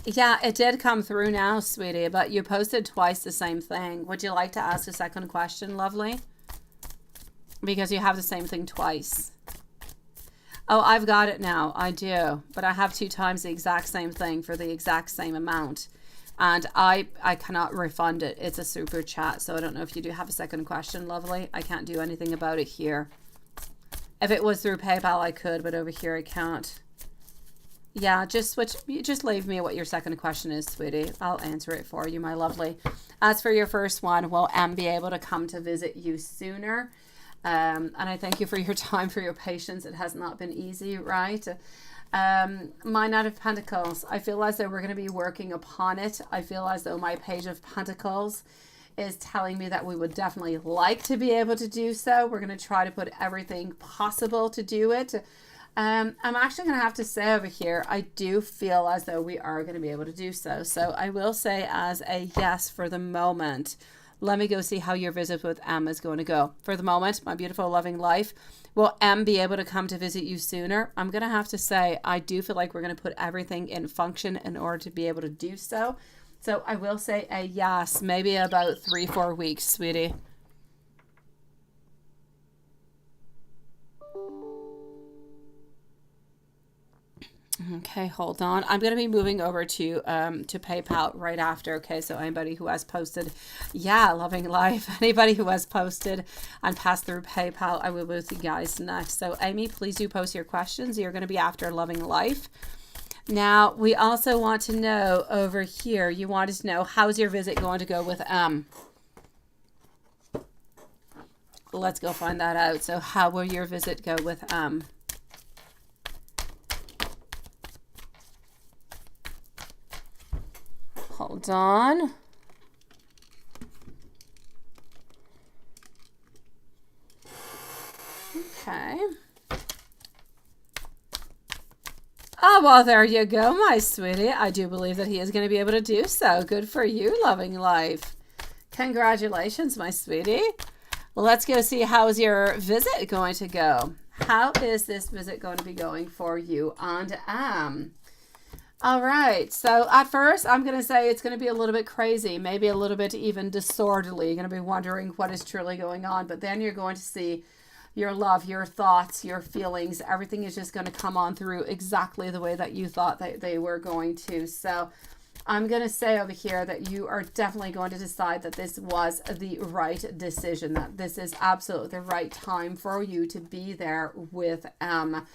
Yeah, it did come through now, sweetie, but you posted twice the same thing. Would you like to ask a second question, lovely? Because you have the same thing twice. Oh, I've got it now. I do, but I have 2 times the exact same thing for the exact same amount. And I cannot refund it. It's a super chat, so I don't know if you do have a second question, lovely. I can't do anything about it here. If it was through PayPal, I could, but over here I can't. Yeah, just leave me what your second question is, sweetie. I'll answer it for you, my lovely. As for your first one, will M be able to come to visit you sooner? And I thank you for your time, for your patience. It has not been easy, right? My Knight of Pentacles, I feel as though we're going to be working upon it. I feel as though my Page of Pentacles is telling me that we would definitely like to be able to do so. We're going to try to put everything possible to do it. I'm actually going to have to say over here, I do feel as though we are going to be able to do so. So I will say as a yes for the moment. Let me go see how your visit with M is going to go. For the moment, my beautiful loving life, will M be able to come to visit you sooner? I'm going to have to say, I do feel like we're going to put everything in function in order to be able to do so. So I will say a yes, maybe about 3-4 weeks, sweetie. Okay, hold on. I'm going to be moving over to PayPal right after. Okay, so anybody who has posted, yeah, loving life. Anybody who has posted and passed through PayPal, I will be with you guys next. So Amy, please do post your questions. You're going to be after loving life. Now, we also want to know over here, you wanted to know, how's your visit going to go with M? Let's go find that out. So how will your visit go with M? Hold on. Okay. Oh, well, there you go, my sweetie. I do believe that he is going to be able to do so. Good for you, loving life. Congratulations, my sweetie. Well, let's go see how's your visit going to go. How is this visit going to be going for you and M? All right, so at first I'm going to say it's going to be a little bit crazy, maybe a little bit even disorderly. You're going to be wondering what is truly going on, but then you're going to see your love, your thoughts, your feelings, everything is just going to come on through exactly the way that you thought that they were going to. So I'm going to say over here that you are definitely going to decide that this was the right decision, that this is absolutely the right time for you to be there with M.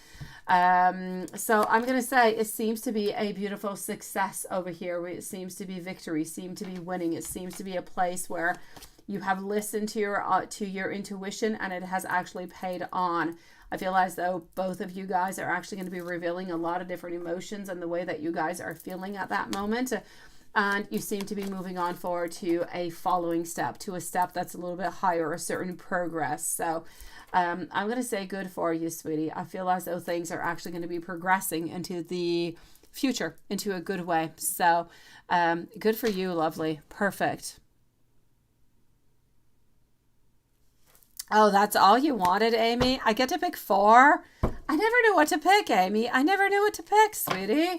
So I'm going to say it seems to be a beautiful success over here. It seems to be victory, seems to be winning. It seems to be a place where you have listened to your intuition and it has actually paid on. I feel as though both of you guys are actually going to be revealing a lot of different emotions and the way that you guys are feeling at that moment. and you seem to be moving on forward to a following step, to a step that's a little bit higher, a certain progress. So I'm going to say good for you, sweetie. I feel as though things are actually going to be progressing into the future, into a good way. So good for you, lovely. Perfect. Oh, that's all you wanted, Amy? I get to pick 4? I never knew what to pick, Amy. I never knew what to pick, sweetie.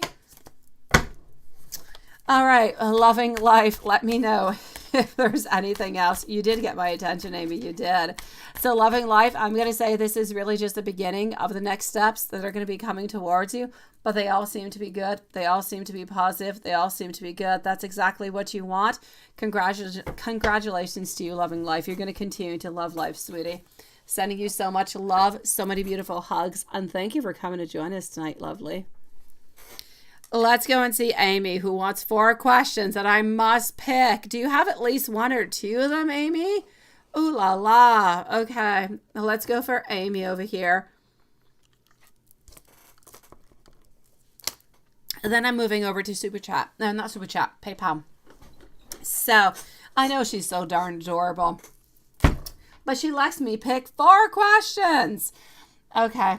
All right, loving life. Let me know if there's anything else. You did get my attention, Amy. You did. So loving life, I'm going to say this is really just the beginning of the next steps that are going to be coming towards you, but they all seem to be good. They all seem to be positive. They all seem to be good. That's exactly what you want. Congratulations to you, loving life. You're going to continue to love life, sweetie. Sending you so much love, so many beautiful hugs, and thank you for coming to join us tonight, lovely. Let's go and see Amy, who wants 4 questions that I must pick. Do you have at least 1 or 2 of them, Amy? Ooh la la. Okay, let's go for Amy over here. And then I'm moving over to Super Chat. No, not Super Chat, PayPal. So, I know she's so darn adorable, but she lets me pick 4 questions. Okay,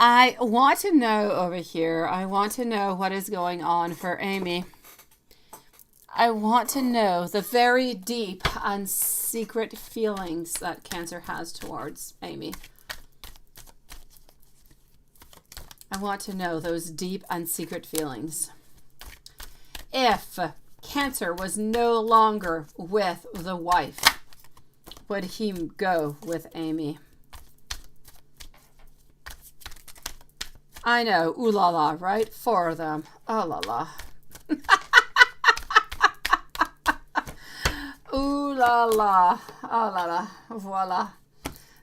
I want to know over here, I want to know what is going on for Amy. I want to know the very deep and secret feelings that Cancer has towards Amy. I want to know those deep and secret feelings. If Cancer was no longer with the wife, would he go with Amy? I know, ooh la la, right? 4 of them. Oh la la. Ooh la la. Oh la la. Voila.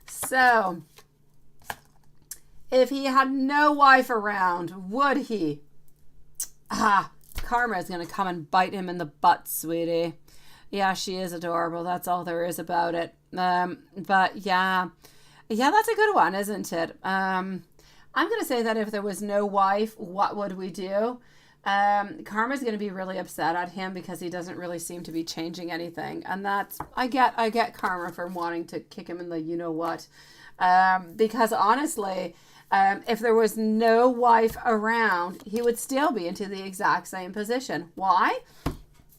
So, if he had no wife around, would he? Karma is going to come and bite him in the butt, sweetie. Yeah, she is adorable. That's all there is about it. But yeah. Yeah, that's a good one, isn't it? I'm going to say that if there was no wife, what would we do? Karma's going to be really upset at him because he doesn't really seem to be changing anything. And that's, I get Karma for wanting to kick him in the you-know-what. Because honestly, if there was no wife around, he would still be into the exact same position. Why?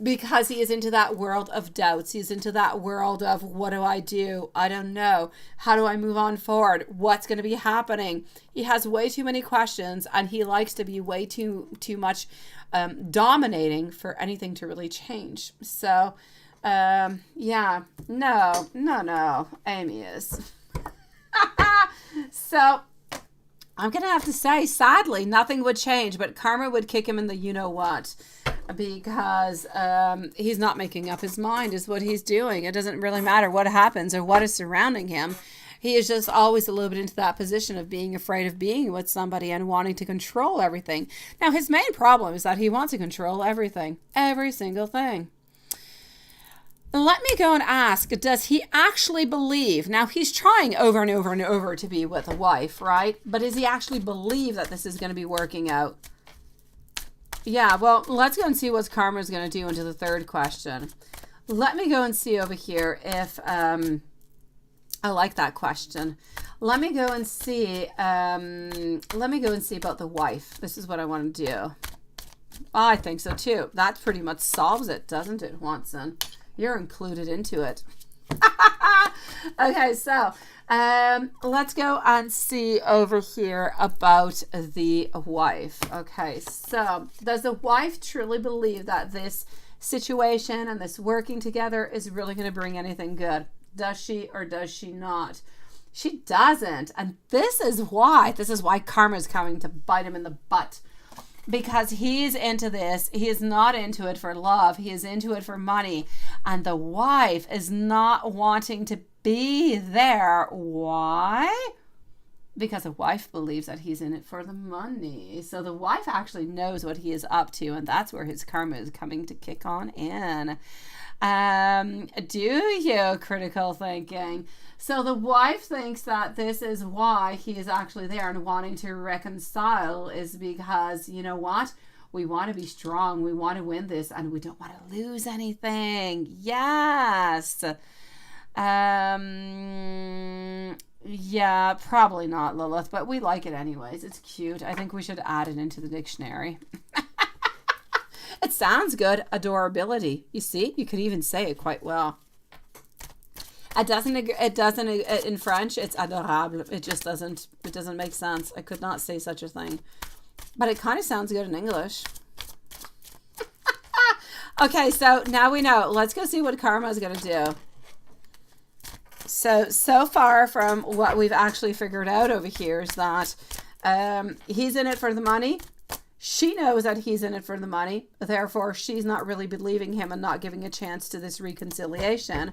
Because he is into that world of doubts. He's into that world of, what do? I don't know. How do I move on forward? What's going to be happening? He has way too many questions, and he likes to be way too much dominating for anything to really change. So, yeah, no, Amy is. So, I'm going to have to say, sadly, nothing would change, but Karma would kick him in the you-know-what. Because he's not making up his mind is what he's doing. It doesn't really matter what happens or what is surrounding him. He is just always a little bit into that position of being afraid of being with somebody and wanting to control everything. Now, his main problem is that he wants to control everything. Every single thing. Let me go and ask, does he actually believe? Now, he's trying over and over and over to be with a wife, right? But does he actually believe that this is going to be working out? Yeah, well, let's go and see what Karma is going to do into the 3rd question. Let me go and see over here if, I like that question. Let me go and see about the wife. This is what I want to do. Oh, I think so too. That pretty much solves it, doesn't it, Watson? You're included into it. Okay, so let's go and see over here about the wife. Okay, so does the wife truly believe that this situation and this working together is really going to bring anything good? Does she or does she not? She doesn't. And this is why Karma is coming to bite him in the butt. Because he's into this. He is not into it for love. He is into it for money. And the wife is not wanting to be there. Why? Because the wife believes that he's in it for the money. So the wife actually knows what he is up to. And that's where his karma is coming to kick on in. Do you? Critical thinking. So the wife thinks that this is why he is actually there and wanting to reconcile is because, you know what? We want to be strong. We want to win this, and we don't want to lose anything. Yes. Yeah, probably not, Lilith, but we like it anyways. It's cute. I think we should add it into the dictionary. It sounds good. Adorability. You see, you could even say it quite well. It doesn't, in French, it's adorable. It just doesn't make sense. I could not say such a thing. But it kind of sounds good in English. Okay, so now we know. Let's go see what karma is going to do. So far from what we've actually figured out over here is that he's in it for the money. She knows that he's in it for the money. Therefore, she's not really believing him and not giving a chance to this reconciliation.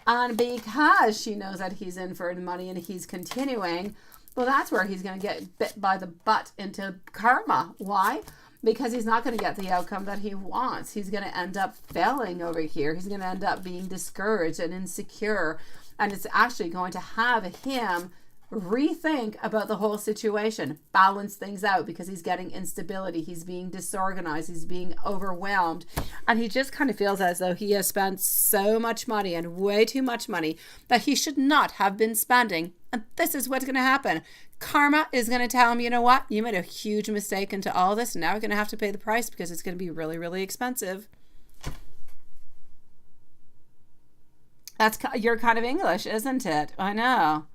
And because she knows that he's in for the money and he's continuing, well, that's where he's going to get bit by the butt into karma. Why? Because he's not going to get the outcome that he wants. He's going to end up failing over here. He's going to end up being discouraged and insecure. And it's actually going to have him rethink about the whole situation, balance things out, because he's getting instability. He's being disorganized. He's being overwhelmed. And he just kind of feels as though he has spent so much money and way too much money that he should not have been spending. And this is what's going to happen. Karma is going to tell him, you know what? You made a huge mistake into all this. And now you're going to have to pay the price because it's going to be really, really expensive. You're kind of English, isn't it? I know.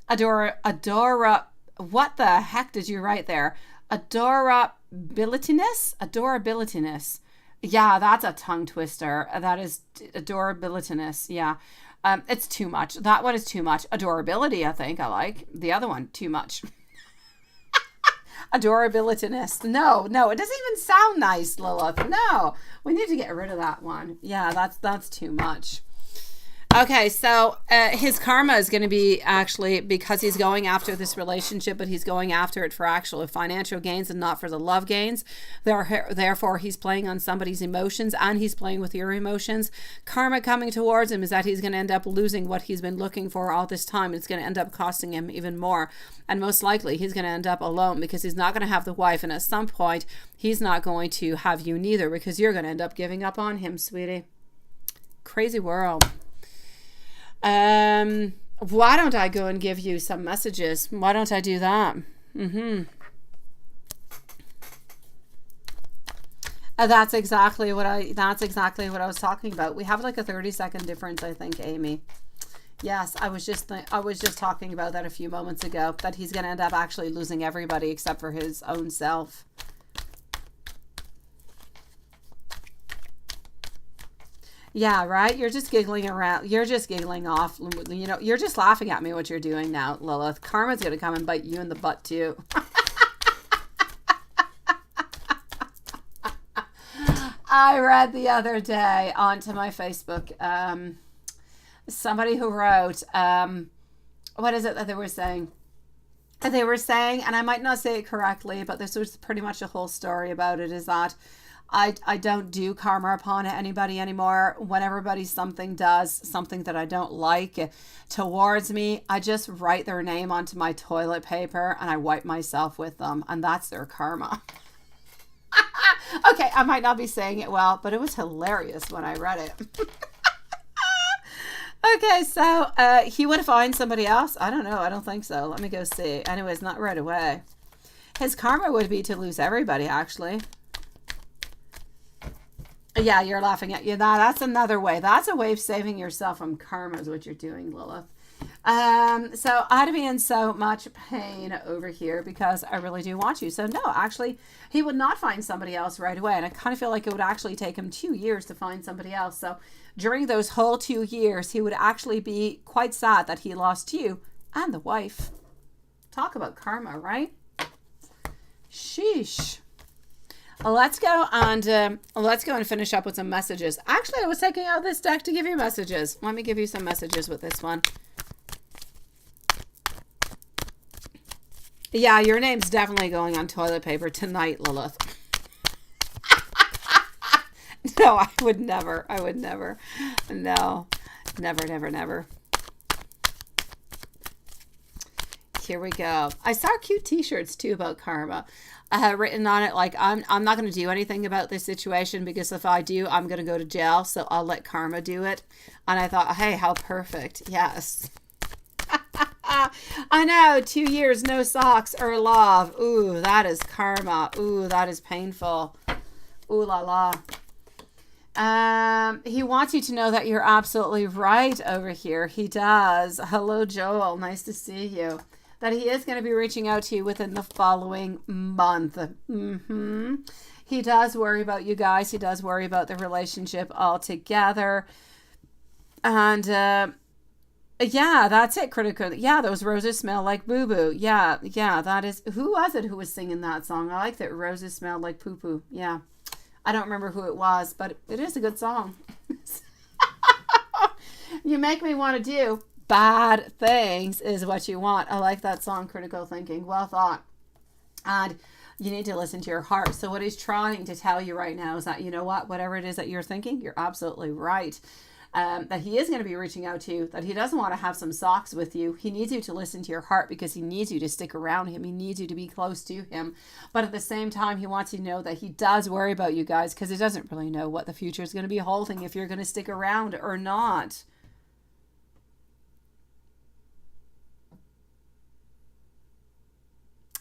What the heck did you write there? Adorabilitiness. Yeah, that's a tongue twister. That is adorabilitiness. Yeah. It's too much. That one is too much. Adorability, I think I like. The other one, too much. Adorabilitiness. No, it doesn't even sound nice, Lilith. No, we need to get rid of that one. Yeah, that's too much. Okay, so his karma is going to be actually, because he's going after this relationship, but he's going after it for actual financial gains and not for the love gains. Therefore, he's playing on somebody's emotions and he's playing with your emotions. Karma coming towards him is that he's going to end up losing what he's been looking for all this time. It's going to end up costing him even more. And most likely, he's going to end up alone because he's not going to have the wife. And at some point, he's not going to have you neither because you're going to end up giving up on him, sweetie. Crazy world. Why don't I go and give you some messages? Why don't I do that? That's exactly what I was talking about. We have like a 30-second difference, I think, Amy. Yes, I was just talking about that a few moments ago, that he's going to end up actually losing everybody except for his own self. Yeah, right? You're just giggling around. You're just giggling off. You know, you're just laughing at me what you're doing now, Lilith. Karma's going to come and bite you in the butt, too. I read the other day onto my Facebook, somebody who wrote, what is it that they were saying? They were saying, and I might not say it correctly, but this was pretty much the whole story about it, is that I don't do karma upon anybody anymore. When everybody does something that I don't like towards me, I just write their name onto my toilet paper and I wipe myself with them, and that's their karma. Okay, I might not be saying it well, but it was hilarious when I read it. Okay, so he would find somebody else? I don't know. I don't think so. Let me go see. Anyways, not right away. His karma would be to lose everybody, actually. Yeah, you're laughing at you. That's another way. That's a way of saving yourself from karma is what you're doing, Lilith. So I'd be in so much pain over here because I really do want you. So no, actually, he would not find somebody else right away. And I kind of feel like it would actually take him 2 years to find somebody else. So during those whole 2 years, he would actually be quite sad that he lost you and the wife. Talk about karma, right? Sheesh. Let's go and finish up with some messages. Actually, I was taking out this deck to give you messages. Let me give you some messages with this one. Yeah, your name's definitely going on toilet paper tonight, Lilith. No, I would never. No, never. here we go. I saw cute t-shirts too about karma. Written on it like, I'm not going to do anything about this situation because if I do, I'm going to go to jail. So I'll let karma do it. And I thought, hey, how perfect. Yes. I know, 2 years, no socks or love. Ooh, that is karma. Ooh, that is painful. Ooh la la. He wants you to know that you're absolutely right over here. He does. Hello, Joel. Nice to see you. That he is going to be reaching out to you within the following month. He does worry about you guys. He does worry about the relationship altogether. And, yeah, that's it, critical. Yeah, those roses smell like boo-boo. Yeah, that is... Who was it who was singing that song? I like that roses smell like poo-poo. Yeah. I don't remember who it was, but it is a good song. You make me want to do bad things is what you want. I like that song, Critical Thinking. Well thought. And you need to listen to your heart. So what he's trying to tell you right now is that, you know what, whatever it is that you're thinking, you're absolutely right. That he is going to be reaching out to you, that he doesn't want to have some socks with you. He needs you to listen to your heart because he needs you to stick around him. He needs you to be close to him. But at the same time, he wants you to know that he does worry about you guys because he doesn't really know what the future is going to be holding, if you're going to stick around or not.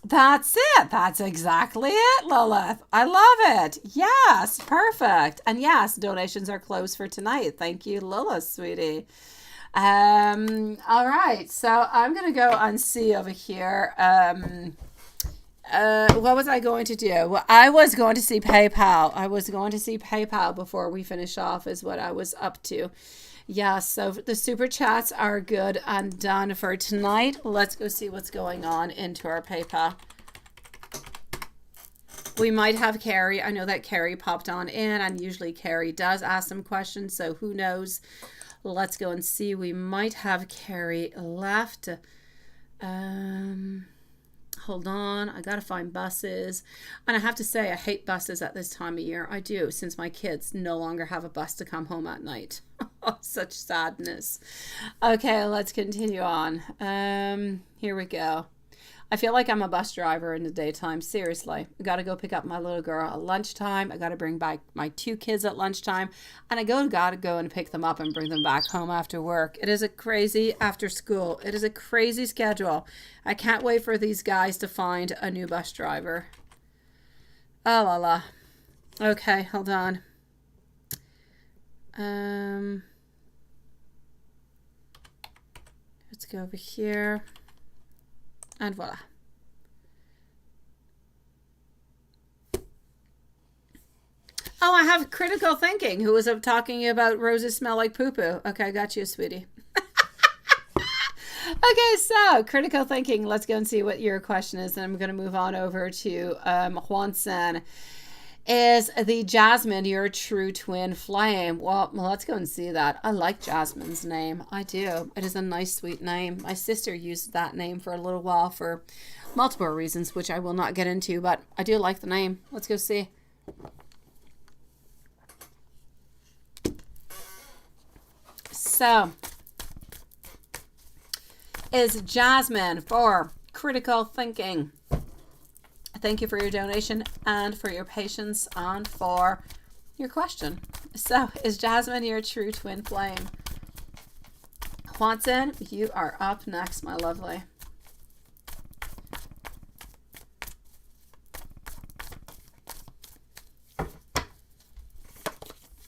That's it. That's exactly it, Lilith. I love it. Yes, perfect. And yes, donations are closed for tonight. Thank you, Lilith, sweetie. All right. So I'm going to go and see over here. What was I going to do? Well, I was going to see PayPal. I was going to see PayPal before we finish off is what I was up to. Yeah, so the super chats are good and done for tonight. Let's go see what's going on into our PayPal. We might have Carrie. I know that Carrie popped on in, and usually Carrie does ask some questions, so who knows? Let's go and see. We might have Carrie left. Hold on, I gotta find buses. And I have to say, I hate buses at this time of year. I do, since my kids no longer have a bus to come home at night. Oh, such sadness. Okay, let's continue on. Here we go. I feel like I'm a bus driver in the daytime. Seriously. I gotta go pick up my little girl at lunchtime. I gotta bring back my 2 kids at lunchtime. And I gotta go and pick them up and bring them back home after work. It is a crazy after school. It is a crazy schedule. I can't wait for these guys to find a new bus driver. Oh la la. Okay, hold on. Let's go over here. And voila. Oh, I have Critical Thinking, who was talking about roses smell like poo-poo. Okay, I got you, sweetie. Okay, so Critical Thinking. Let's go and see what your question is. And I'm going to move on over to Juanson. Is the Jasmine your true twin flame? Well, let's go and see that. I like Jasmine's name. I do. It is a nice, sweet name. My sister used that name for a little while for multiple reasons, which I will not get into, but I do like the name. Let's go see. So, is Jasmine for Critical Thinking? Thank you for your donation and for your patience and for your question. So, is Jasmine your true twin flame? Juanson, you are up next, my lovely.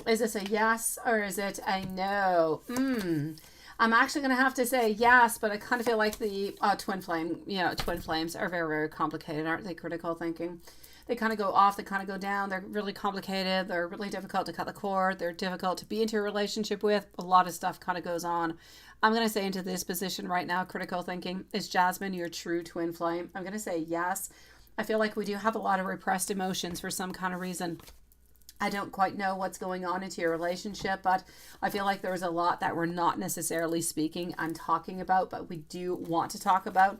Is this a yes or is it a no? I'm actually going to have to say yes, but I kind of feel like the twin flame, twin flames are very, very complicated, aren't they? Critical Thinking. They kind of go off, they kind of go down. They're really complicated. They're really difficult to cut the cord. They're difficult to be into a relationship with. A lot of stuff kind of goes on. I'm going to say into this position right now, Critical Thinking, is Jasmine your true twin flame? I'm going to say yes. I feel like we do have a lot of repressed emotions for some kind of reason. I don't quite know what's going on into your relationship, but I feel like there's a lot that we're not necessarily speaking and talking about, but we do want to talk about.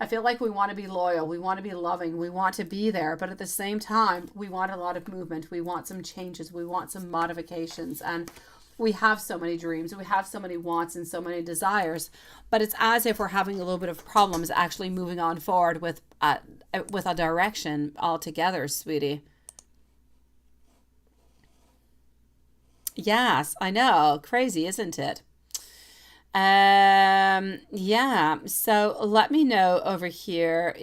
I feel like we want to be loyal. We want to be loving. We want to be there. But at the same time, we want a lot of movement. We want some changes. We want some modifications. And We have so many dreams, we have so many wants and so many desires, but it's as if we're having a little bit of problems actually moving on forward with a direction altogether, sweetie. Yes, I know. Crazy, isn't it? Yeah. So let me know over here.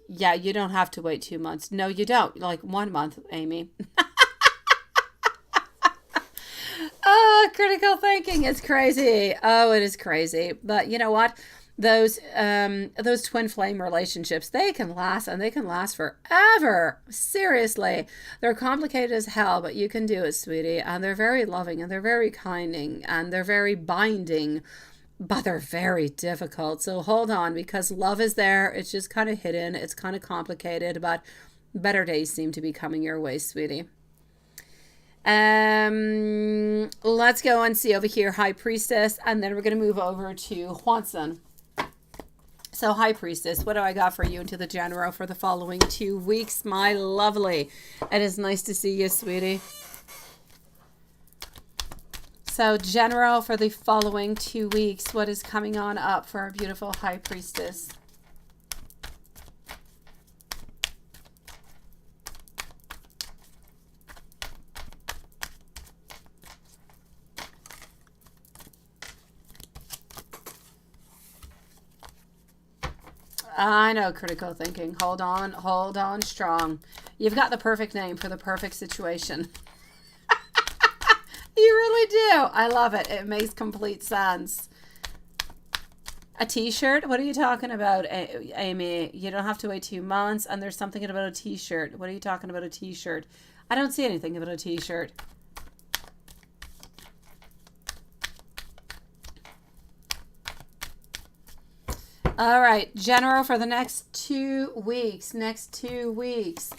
Yeah, you don't have to wait 2 months. No, you don't. Like 1 month, Amy. Oh, critical thinking is crazy. Oh, it is crazy. But you know what? Those twin flame relationships, they can last, and they can last forever. Seriously. They're complicated as hell, but you can do it, sweetie. And they're very loving, and they're very kinding, and they're very binding, but they're very difficult. So hold on, because love is there. It's just kind of hidden. It's kind of complicated, but better days seem to be coming your way, sweetie. Let's go and see over here, High Priestess, and then we're going to move over to Hwanson. So, High Priestess, what do I got for you into the general for the following 2 weeks, my lovely? It is nice to see you, sweetie. So, general for the following 2 weeks, what is coming on up for our beautiful High Priestess? I know, critical thinking. Hold on strong. You've got the perfect name for the perfect situation. You really do. I love it. It makes complete sense. A t-shirt? What are you talking about, Amy? You don't have to wait 2 months, and there's something about a t-shirt. What are you talking about, a t-shirt? I don't see anything about a t-shirt. All right, general for the next 2 weeks. Next 2 weeks.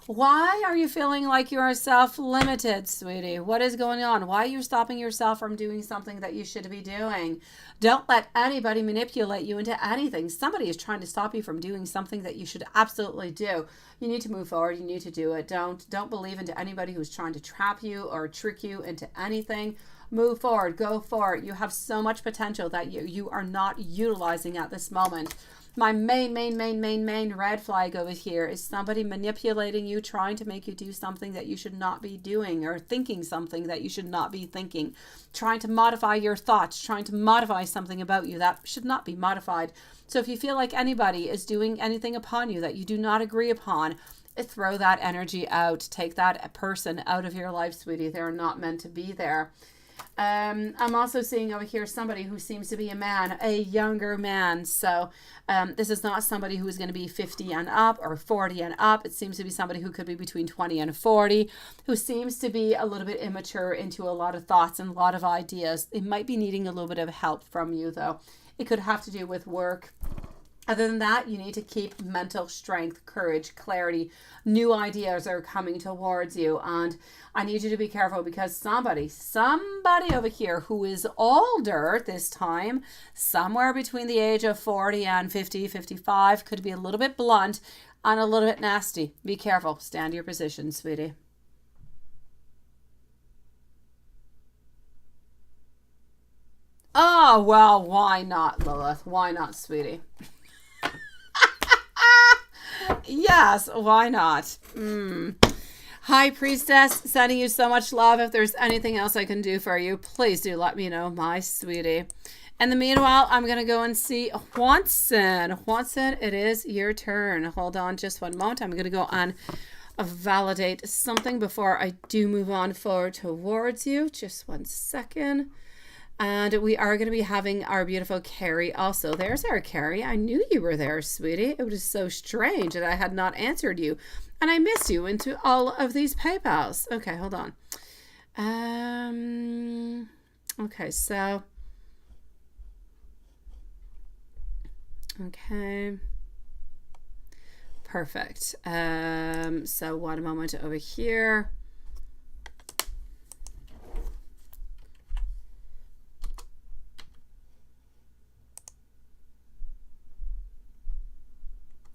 Why are you feeling like you are self-limited, sweetie? What is going on? Why are you stopping yourself from doing something that you should be doing? Don't let anybody manipulate you into anything. Somebody is trying to stop you from doing something that you should absolutely do. You need to move forward. You need to do it. Don't believe into anybody who's trying to trap you or trick you into anything. Move forward. Go for it. You have so much potential that you are not utilizing at this moment. My main red flag over here is somebody manipulating you, trying to make you do something that you should not be doing, or thinking something that you should not be thinking, trying to modify your thoughts, trying to modify something about you that should not be modified. So if you feel like anybody is doing anything upon you that you do not agree upon, throw that energy out. Take that person out of your life, sweetie. They're not meant to be there. I'm also seeing over here somebody who seems to be a man, a younger man. So this is not somebody who is going to be 50 and up or 40 and up. It seems to be somebody who could be between 20 and 40, who seems to be a little bit immature into a lot of thoughts and a lot of ideas. It might be needing a little bit of help from you, though. It could have to do with work. Other than that, you need to keep mental strength, courage, clarity. New ideas are coming towards you. And I need you to be careful, because somebody over here who is older this time, somewhere between the age of 40 and 50, 55, could be a little bit blunt and a little bit nasty. Be careful. Stand your position, sweetie. Oh, well, why not, Lilith? Why not, sweetie? Yes, why not? High Priestess, sending you so much love. If there's anything else I can do for you, please do let me know, my sweetie. In the meanwhile, I'm going to go and see Hwanson. Hwanson, it is your turn. Hold on just one moment. I'm going to go on validate something before I do move on forward towards you. Just 1 second. And we are going to be having our beautiful Carrie also. There's our Carrie. I knew you were there, sweetie. It was so strange that I had not answered you. And I missed you into all of these PayPals. Okay, hold on. Okay, so. Okay. Perfect. So 1 moment over here.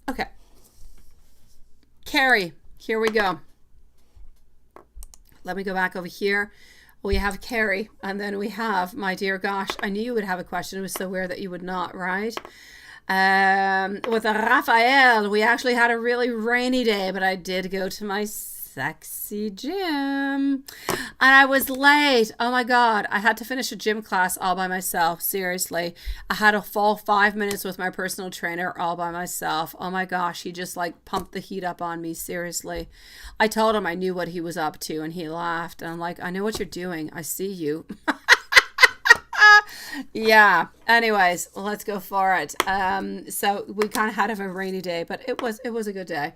Okay. Carrie, here we go. Let me go back over here. We have Carrie, and then we have, my dear gosh, I knew you would have a question. It was so weird that you would not, right? With Raphael, we actually had a really rainy day, but I did go to my sexy gym and I was late. Oh my God. I had to finish a gym class all by myself. Seriously. I had a full 5 minutes with my personal trainer all by myself. Oh my gosh. He just like pumped the heat up on me. Seriously. I told him I knew what he was up to and he laughed. And I'm like, I know what you're doing. I see you. Yeah. Anyways, let's go for it. So we kind of had a rainy day, but it was a good day.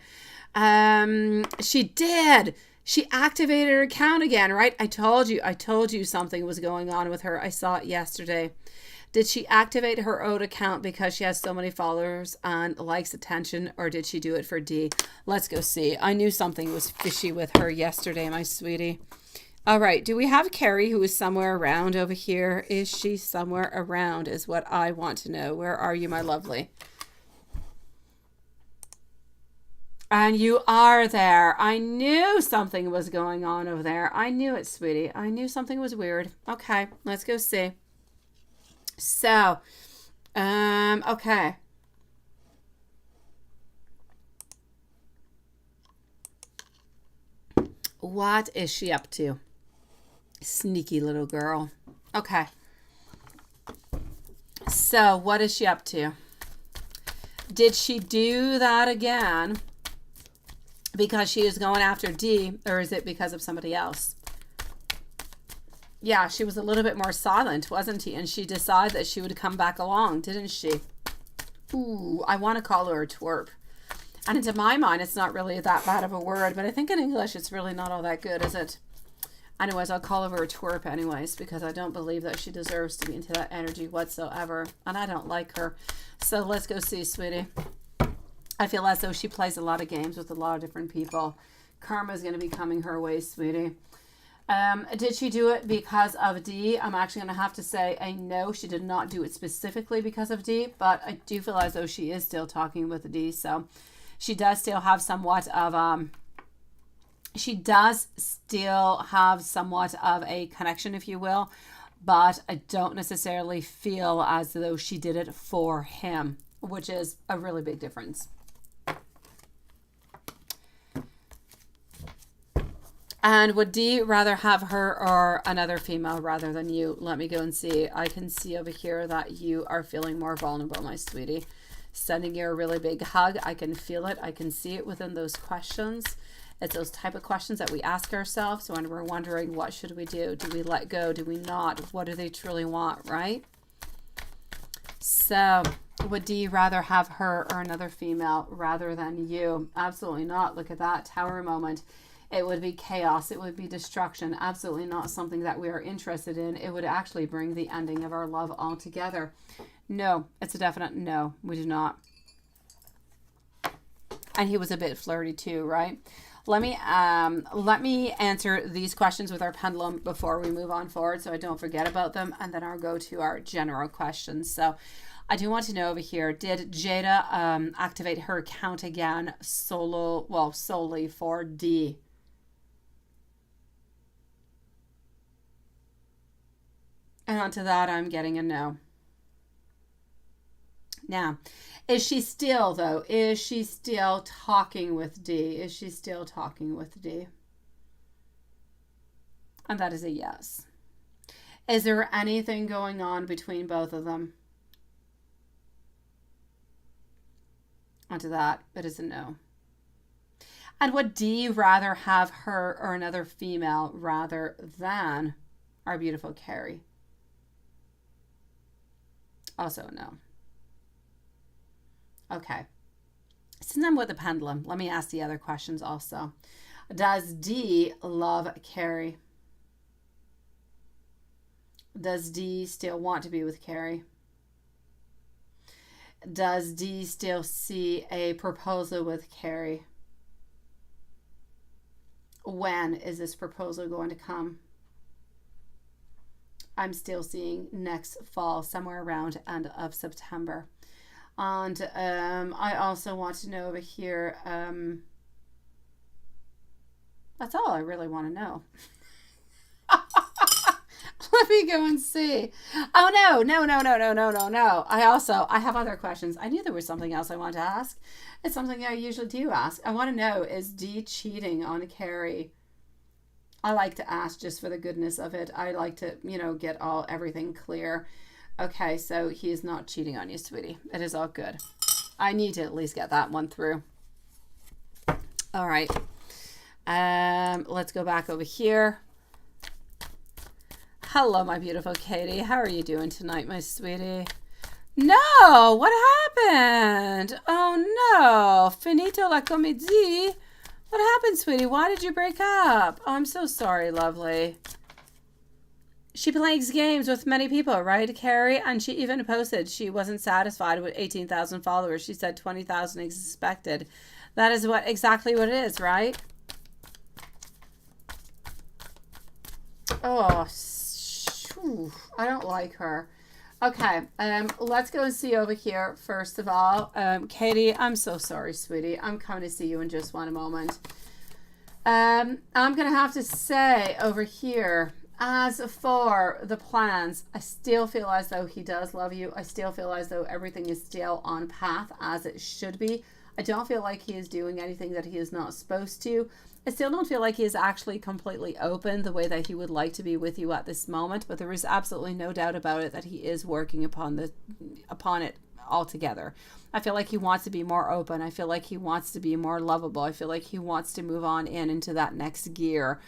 She activated her account again, right? I told you something was going on with her. I saw it yesterday. Did she activate her old account because she has so many followers and likes attention, or did she do it for D? Let's go see. I knew something was fishy with her yesterday, my sweetie. All right. Do we have Carrie, who is somewhere around over here? Is she somewhere around is what I want to know. Where are you, my lovely? And you are there. I knew something was going on over there. I knew it, sweetie. I knew something was weird. Okay. Let's go see. So, okay. What is she up to? Sneaky little girl. Okay. So what is she up to? Did she do that again because she is going after D, or is it because of somebody else? Yeah, she was a little bit more silent, wasn't she? And she decided that she would come back along, didn't she? Ooh, I want to call her a twerp. And to my mind, it's not really that bad of a word, but I think in English it's really not all that good, is it? Anyways, I'll call her a twerp anyways, because I don't believe that she deserves to be into that energy whatsoever. And I don't like her. So let's go see, sweetie. I feel as though she plays a lot of games with a lot of different people. Karma is going to be coming her way, sweetie. Did she do it because of D? I'm actually going to have to say a no. She did not do it specifically because of D, but I do feel as though she is still talking with D. So she does still have somewhat of a connection, if you will, but I don't necessarily feel as though she did it for him, which is a really big difference. And would D rather have her or another female rather than you? Let me go and see. I can see over here that you are feeling more vulnerable, my sweetie. Sending you a really big hug. I can feel it. I can see it within those questions. It's those type of questions that we ask ourselves when we're wondering, what should we do? Do we let go? Do we not? What do they truly want, right? So would D rather have her or another female rather than you? Absolutely not. Look at that Tower moment. It would be chaos. It would be destruction. Absolutely not something that we are interested in. It would actually bring the ending of our love altogether. No, it's a definite no. We do not. And he was a bit flirty too, right? Let me answer these questions with our pendulum before we move on forward, so I don't forget about them, and then I'll go to our general questions. So I do want to know over here, did Jada activate her account again solely for D? And onto that, I'm getting a no. Now, is she still talking with D? Is she still talking with D? And that is a yes. Is there anything going on between both of them? Onto that, it is a no. And would D rather have her or another female rather than our beautiful Carrie? Also no. Okay. Since I'm with the pendulum, let me ask the other questions also. Does D love Carrie? Does D still want to be with Carrie? Does D still see a proposal with Carrie? When is this proposal going to come? I'm still seeing next fall, somewhere around end of September. And I also want to know over here, that's all I really want to know. Let me go and see. Oh, no, no, no, no, no, no, no, no. I have other questions. I knew there was something else I wanted to ask. It's something I usually do ask. I want to know, is Dee cheating on Carrie? I like to ask just for the goodness of it. I like to, get everything clear. Okay, so he is not cheating on you, sweetie. It is all good. I need to at least get that one through. All right. Let's go back over here. Hello, my beautiful Katie. How are you doing tonight, my sweetie? No, what happened? Oh no, finito la comédie. What happened, sweetie? Why did you break up? Oh, I'm so sorry, lovely. She plays games with many people, right, Carrie? And she even posted she wasn't satisfied with 18,000 followers. She said 20,000 expected. That is exactly what it is, right? Oh, I don't like her. Okay, let's go and see over here first of all. Katie, I'm so sorry, sweetie. I'm coming to see you in just one moment. I'm going to have to say over here, as for the plans, I still feel as though he does love you. I still feel as though everything is still on path as it should be. I don't feel like he is doing anything that he is not supposed to. I still don't feel like he is actually completely open the way that he would like to be with you at this moment, but there is absolutely no doubt about it that he is working upon it altogether. I feel like he wants to be more open. I feel like he wants to be more lovable. I feel like he wants to move on into that next gear.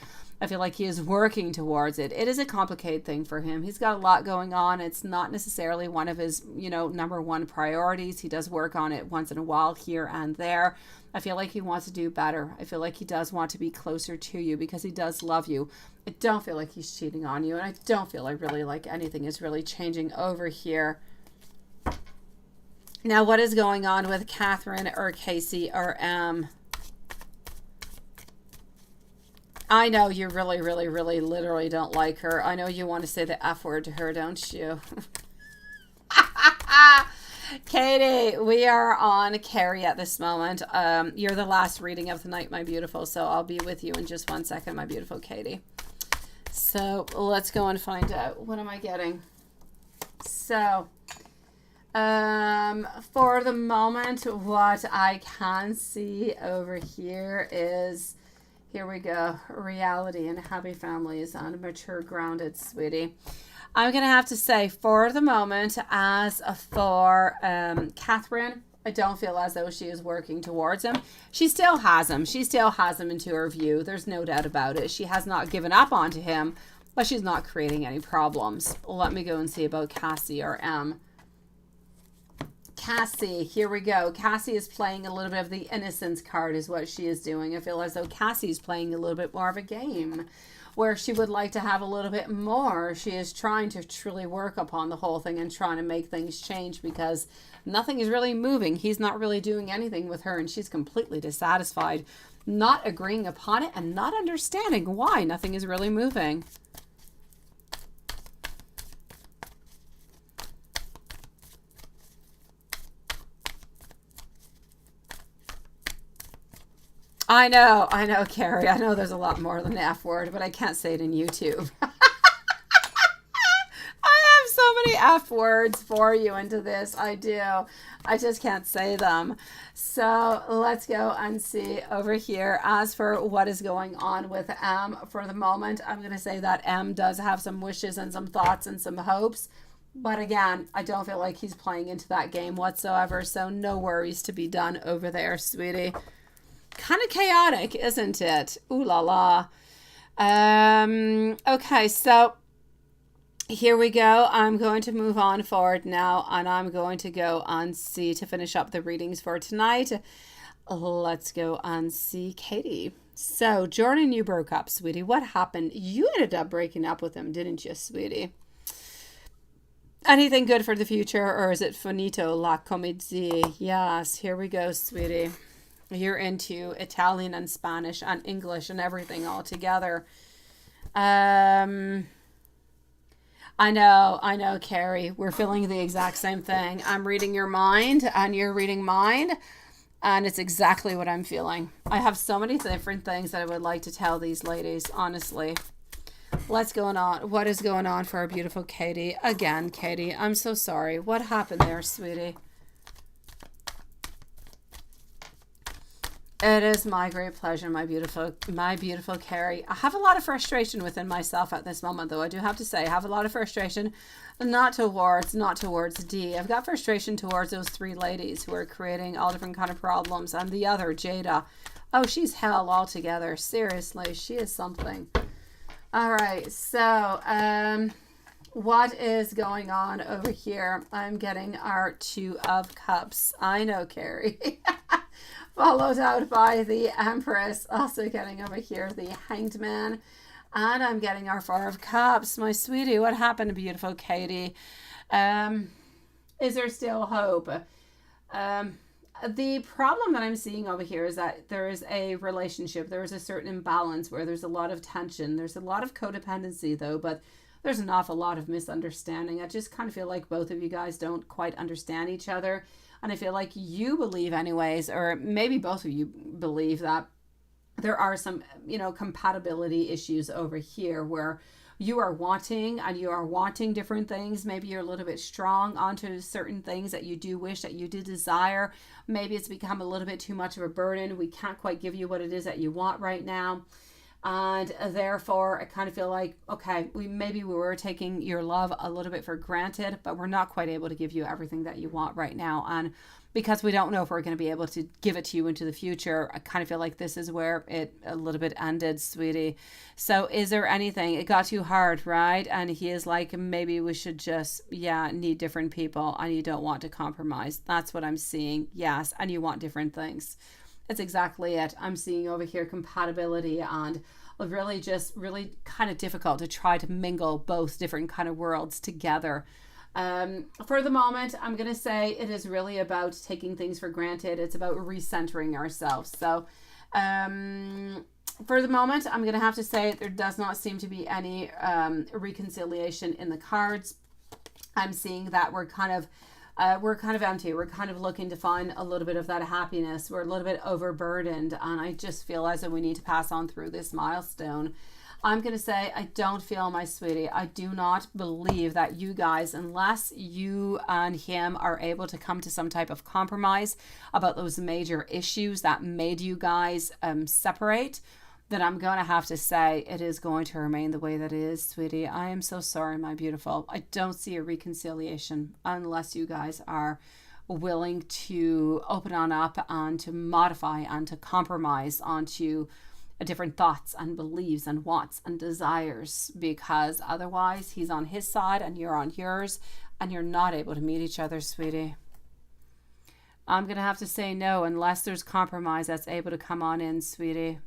I feel like he is working towards it. It is a complicated thing for him. He's got a lot going on. It's not necessarily one of his, number one priorities. He does work on it once in a while here and there. I feel like he wants to do better. I feel like he does want to be closer to you because he does love you. I don't feel like he's cheating on you, and I don't feel like anything is really changing over here. Now, what is going on with Catherine or Casey or I know you really, really, really literally don't like her. I know you want to say the F word to her, don't you? Katie, we are on Carrie at this moment. You're the last reading of the night, my beautiful, so I'll be with you in just 1 second, my beautiful Katie. So let's go and find out. What am I getting? So, for the moment, what I can see over here is, here we go, reality and happy families and mature, grounded, sweetie. I'm going to have to say, for the moment, as for Catherine, I don't feel as though she is working towards him. She still has him. She still has him into her view. There's no doubt about it. She has not given up onto him, but she's not creating any problems. Let me go and see about Cassie or Cassie, here we go. Cassie is playing a little bit of the innocence card is what she is doing. I feel as though Cassie's playing a little bit more of a game where she would like to have a little bit more. She is trying to truly work upon the whole thing and trying to make things change because nothing is really moving. He's not really doing anything with her and she's completely dissatisfied, not agreeing upon it and not understanding why nothing is really moving. I know, Carrie. I know there's a lot more than the F word, but I can't say it in YouTube. I have so many F words for you into this. I do. I just can't say them. So let's go and see over here. As for what is going on with M for the moment, I'm going to say that M does have some wishes and some thoughts and some hopes. But again, I don't feel like he's playing into that game whatsoever. So no worries to be done over there, sweetie. Kind of chaotic, isn't it? Ooh la la. Okay, so here we go. I'm going to move on forward now, and I'm going to go and see to finish up the readings for tonight. Let's go and see Katie. So, Jordan, you broke up, sweetie. What happened? You ended up breaking up with him, didn't you, sweetie? Anything good for the future, or is it finito la comédie? Yes, here we go, sweetie. You're into Italian and Spanish and English and everything all together. I know, Carrie. We're feeling the exact same thing. I'm reading your mind and you're reading mine. And it's exactly what I'm feeling. I have so many different things that I would like to tell these ladies, honestly. What's going on? What is going on for our beautiful Katie? Again, Katie, I'm so sorry. What happened there, sweetie? It is my great pleasure, my beautiful Carrie. I have a lot of frustration within myself at this moment, though. I do have to say, I have a lot of frustration, not towards D. I've got frustration towards those three ladies who are creating all different kind of problems, and the other, Jada. Oh, she's hell altogether. Seriously, she is something. All right, so what is going on over here? I'm getting our Two of Cups. I know, Carrie. Followed out by the Empress, also getting over here the Hanged Man, and I'm getting our Four of Cups. My sweetie, what happened to beautiful Katie? Is there still hope? The problem that I'm seeing over here is that there is a relationship, there is a certain imbalance where there's a lot of tension, there's a lot of codependency though, but there's an awful lot of misunderstanding. I just kind of feel like both of you guys don't quite understand each other. And I feel like you believe anyways, or maybe both of you believe that there are some, compatibility issues over here where you are wanting different things. Maybe you're a little bit strong onto certain things that you do wish, that you do desire. Maybe it's become a little bit too much of a burden. We can't quite give you what it is that you want right now. And therefore, I kind of feel like, okay, we were taking your love a little bit for granted, but we're not quite able to give you everything that you want right now. And because we don't know if we're going to be able to give it to you into the future, I kind of feel like this is where it a little bit ended, sweetie. So is there anything? It got too hard, right? And he is like, maybe we should just, need different people, and you don't want to compromise. That's what I'm seeing. Yes. And you want different things. That's exactly it. I'm seeing over here compatibility, and really kind of difficult to try to mingle both different kind of worlds together. For the moment, I'm going to say it is really about taking things for granted. It's about recentering ourselves. So for the moment, I'm going to have to say there does not seem to be any reconciliation in the cards. I'm seeing that we're kind of empty. We're kind of looking to find a little bit of that happiness. We're a little bit overburdened, and I just feel as though we need to pass on through this milestone. I'm going to say, I don't feel, my sweetie, I do not believe that you guys, unless you and him are able to come to some type of compromise about those major issues that made you guys separate, then I'm going to have to say it is going to remain the way that it is, sweetie. I am so sorry, my beautiful. I don't see a reconciliation unless you guys are willing to open on up and to modify and to compromise onto different thoughts and beliefs and wants and desires, because otherwise he's on his side and you're on yours, and you're not able to meet each other, sweetie. I'm going to have to say no unless there's compromise that's able to come on in, sweetie.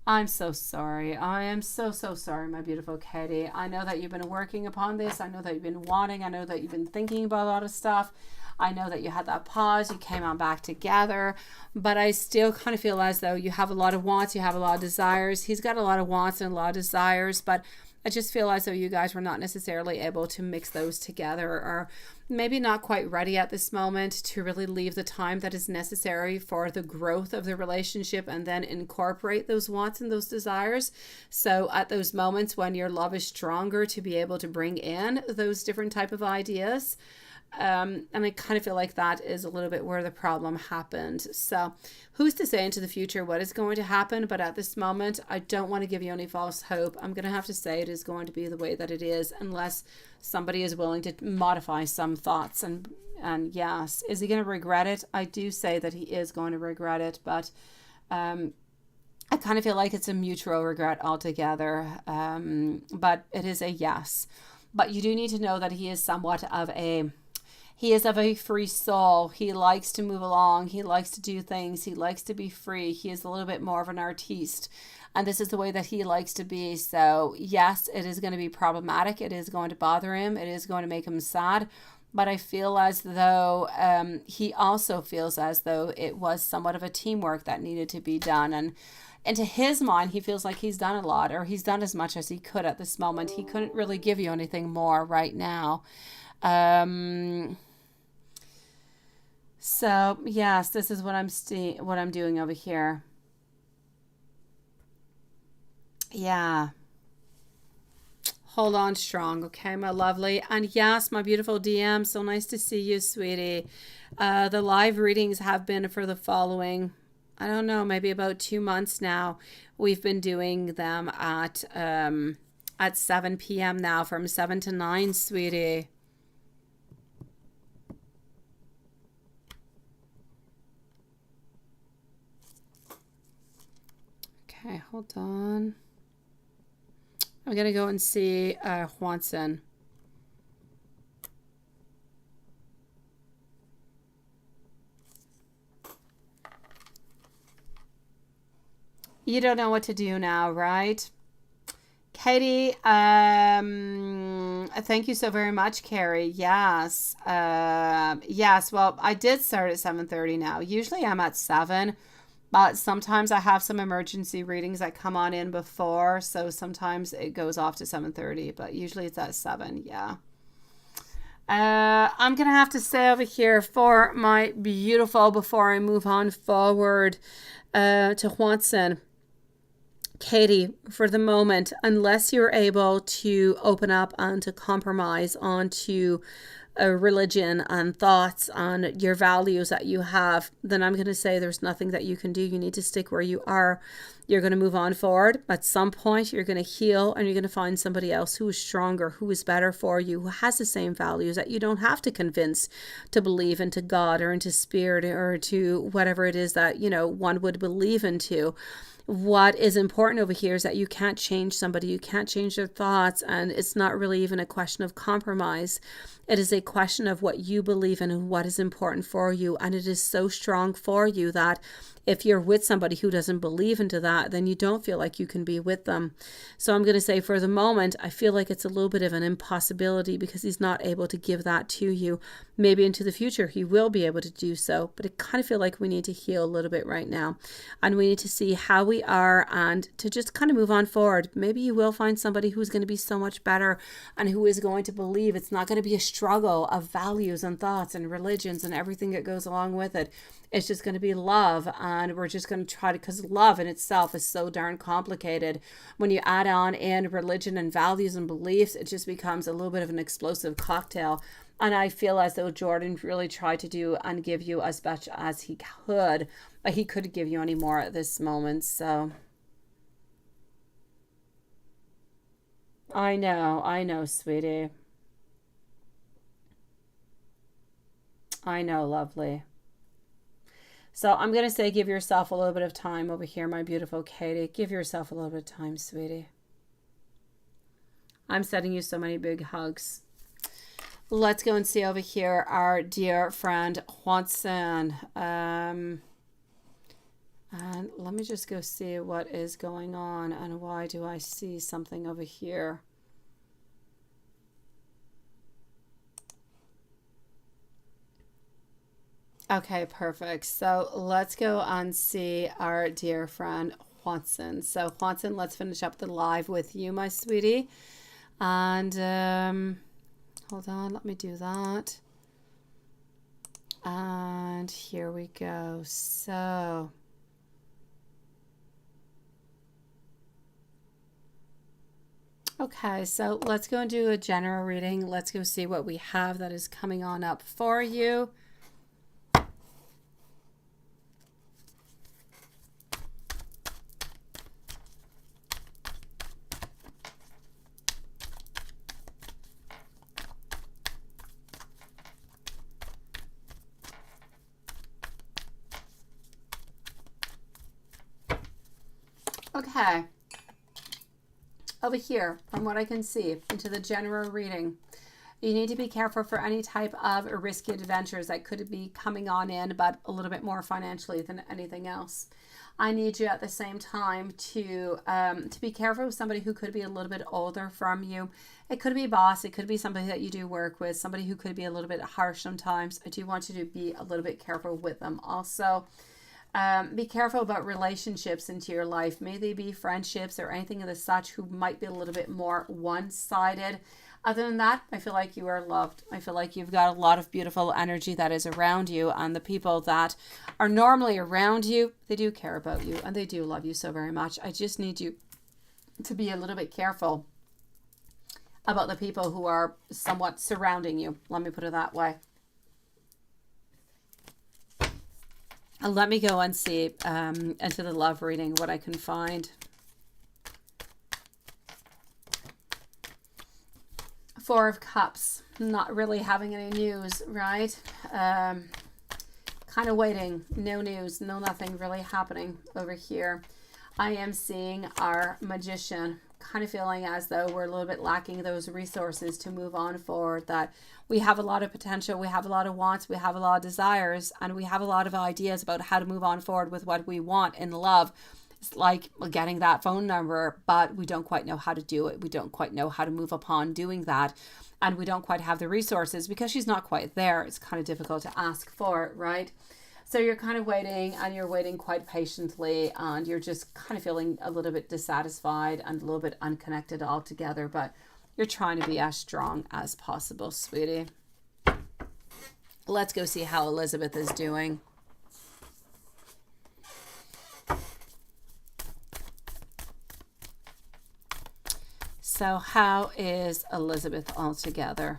I'm so sorry. I am so sorry, my beautiful Katie. I know that you've been working upon this. I know that you've been wanting. I know that you've been thinking about a lot of stuff. I know that you had that pause. You came on back together. But I still kind of feel as though you have a lot of wants. You have a lot of desires. He's got a lot of wants and a lot of desires. But I just feel as though you guys were not necessarily able to mix those together, or maybe not quite ready at this moment to really leave the time that is necessary for the growth of the relationship and then incorporate those wants and those desires. So at those moments when your love is stronger, to be able to bring in those different type of ideas. And I kind of feel like that is a little bit where the problem happened. So who's to say into the future what is going to happen? But at this moment, I don't want to give you any false hope. I'm going to have to say it is going to be the way that it is, unless somebody is willing to modify some thoughts. And yes, is he going to regret it? I do say that he is going to regret it, but I kind of feel like it's a mutual regret altogether. But it is a yes. But you do need to know that he is somewhat of a... He is of a free soul. He likes to move along. He likes to do things. He likes to be free. He is a little bit more of an artiste. And this is the way that he likes to be. So yes, it is going to be problematic. It is going to bother him. It is going to make him sad. But I feel as though he also feels as though it was somewhat of a teamwork that needed to be done. And to his mind, he feels like he's done a lot, or he's done as much as he could at this moment. He couldn't really give you anything more right now. So yes, this is what I'm doing over here. Yeah. Hold on strong, okay, my lovely. And yes, my beautiful DM, so nice to see you, sweetie. The live readings have been for the following, I don't know, maybe about 2 months now. We've been doing them at 7 p.m. now, from 7 to 9, sweetie. Okay, hold on. I'm going to go and see Juanson. You don't know what to do now, right? Katie, thank you so very much, Carrie. Yes. Yes, well, I did start at 7:30 now. Usually I'm at 7. But sometimes I have some emergency readings that come on in before, so sometimes it goes off to 7:30, but usually it's at 7, yeah. I'm going to have to stay over here for my beautiful, before I move on forward to Juanson. Katie, for the moment, unless you're able to open up and to compromise onto religion and thoughts on your values that you have, then I'm going to say there's nothing that you can do. You need to stick where you are. You're going to move on forward. At some point, you're going to heal and you're going to find somebody else who is stronger, who is better for you, who has the same values that you don't have to convince to believe into God or into spirit or to whatever it is that, you know, one would believe into. What is important over here is that you can't change somebody, you can't change their thoughts, and it's not really even a question of compromise. It is a question of what you believe in and what is important for you, and it is so strong for you that if you're with somebody who doesn't believe into that, then you don't feel like you can be with them. So I'm going to say for the moment, I feel like it's a little bit of an impossibility because he's not able to give that to you. Maybe into the future, he will be able to do so, but I kind of feel like we need to heal a little bit right now. And we need to see how we are and to just kind of move on forward. Maybe you will find somebody who's going to be so much better and who is going to believe. It's not going to be a struggle of values and thoughts and religions and everything that goes along with it. It's just going to be love, and we're just going to try to, because love in itself is so darn complicated. When you add on in religion and values and beliefs, it just becomes a little bit of an explosive cocktail. And I feel as though Jordan really tried to do and give you as much as he could, but he couldn't give you any more at this moment. So I know, sweetie. I know, lovely. So I'm going to say give yourself a little bit of time over here, my beautiful Katie. Give yourself a little bit of time, sweetie. I'm sending you so many big hugs. Let's go and see over here our dear friend Juanson. And let me just go see what is going on and why do I see something over here. Okay, perfect. So let's go and see our dear friend Juanson. So Juanson, let's finish up the live with you, my sweetie. And hold on, let me do that. And here we go. So okay, so let's go and do a general reading. Let's go see what we have that is coming on up for you. Okay, over here, from what I can see, into the general reading, you need to be careful for any type of risky adventures that could be coming on in, but a little bit more financially than anything else. I need you at the same time to be careful with somebody who could be a little bit older from you. It could be a boss, it could be somebody that you do work with, somebody who could be a little bit harsh sometimes. I do want you to be a little bit careful with them also. Be careful about relationships into your life. May they be friendships or anything of the such who might be a little bit more one-sided. Other than that, I feel like you are loved. I feel like you've got a lot of beautiful energy that is around you, and the people that are normally around you, they do care about you and they do love you so very much. I just need you to be a little bit careful about the people who are somewhat surrounding you. Let me put it that way. Let me go and see into the love reading what I can find. Four of Cups. Not really having any news, right? Kind of waiting. No news. No nothing really happening over here. I am seeing our Magician. Kind of feeling as though we're a little bit lacking those resources to move on forward, that we have a lot of potential, we have a lot of wants, we have a lot of desires, and we have a lot of ideas about how to move on forward with what we want in love. It's like getting that phone number, but we don't quite know how to do it. We don't quite know how to move upon doing that, and we don't quite have the resources because she's not quite there. It's kind of difficult to ask for it, right? So you're kind of waiting, and you're waiting quite patiently, and you're just kind of feeling a little bit dissatisfied and a little bit unconnected altogether, but you're trying to be as strong as possible, sweetie. Let's go see how Elizabeth is doing. So how is Elizabeth altogether?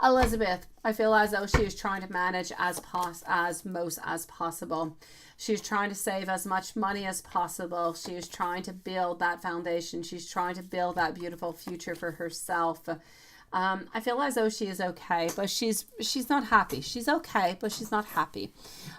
Elizabeth, I feel as though she is trying to manage as most as possible. She's trying to save as much money as possible. She is trying to build that foundation. She's trying to build that beautiful future for herself. I feel as though she is okay, but she's not happy. She's okay, but she's not happy.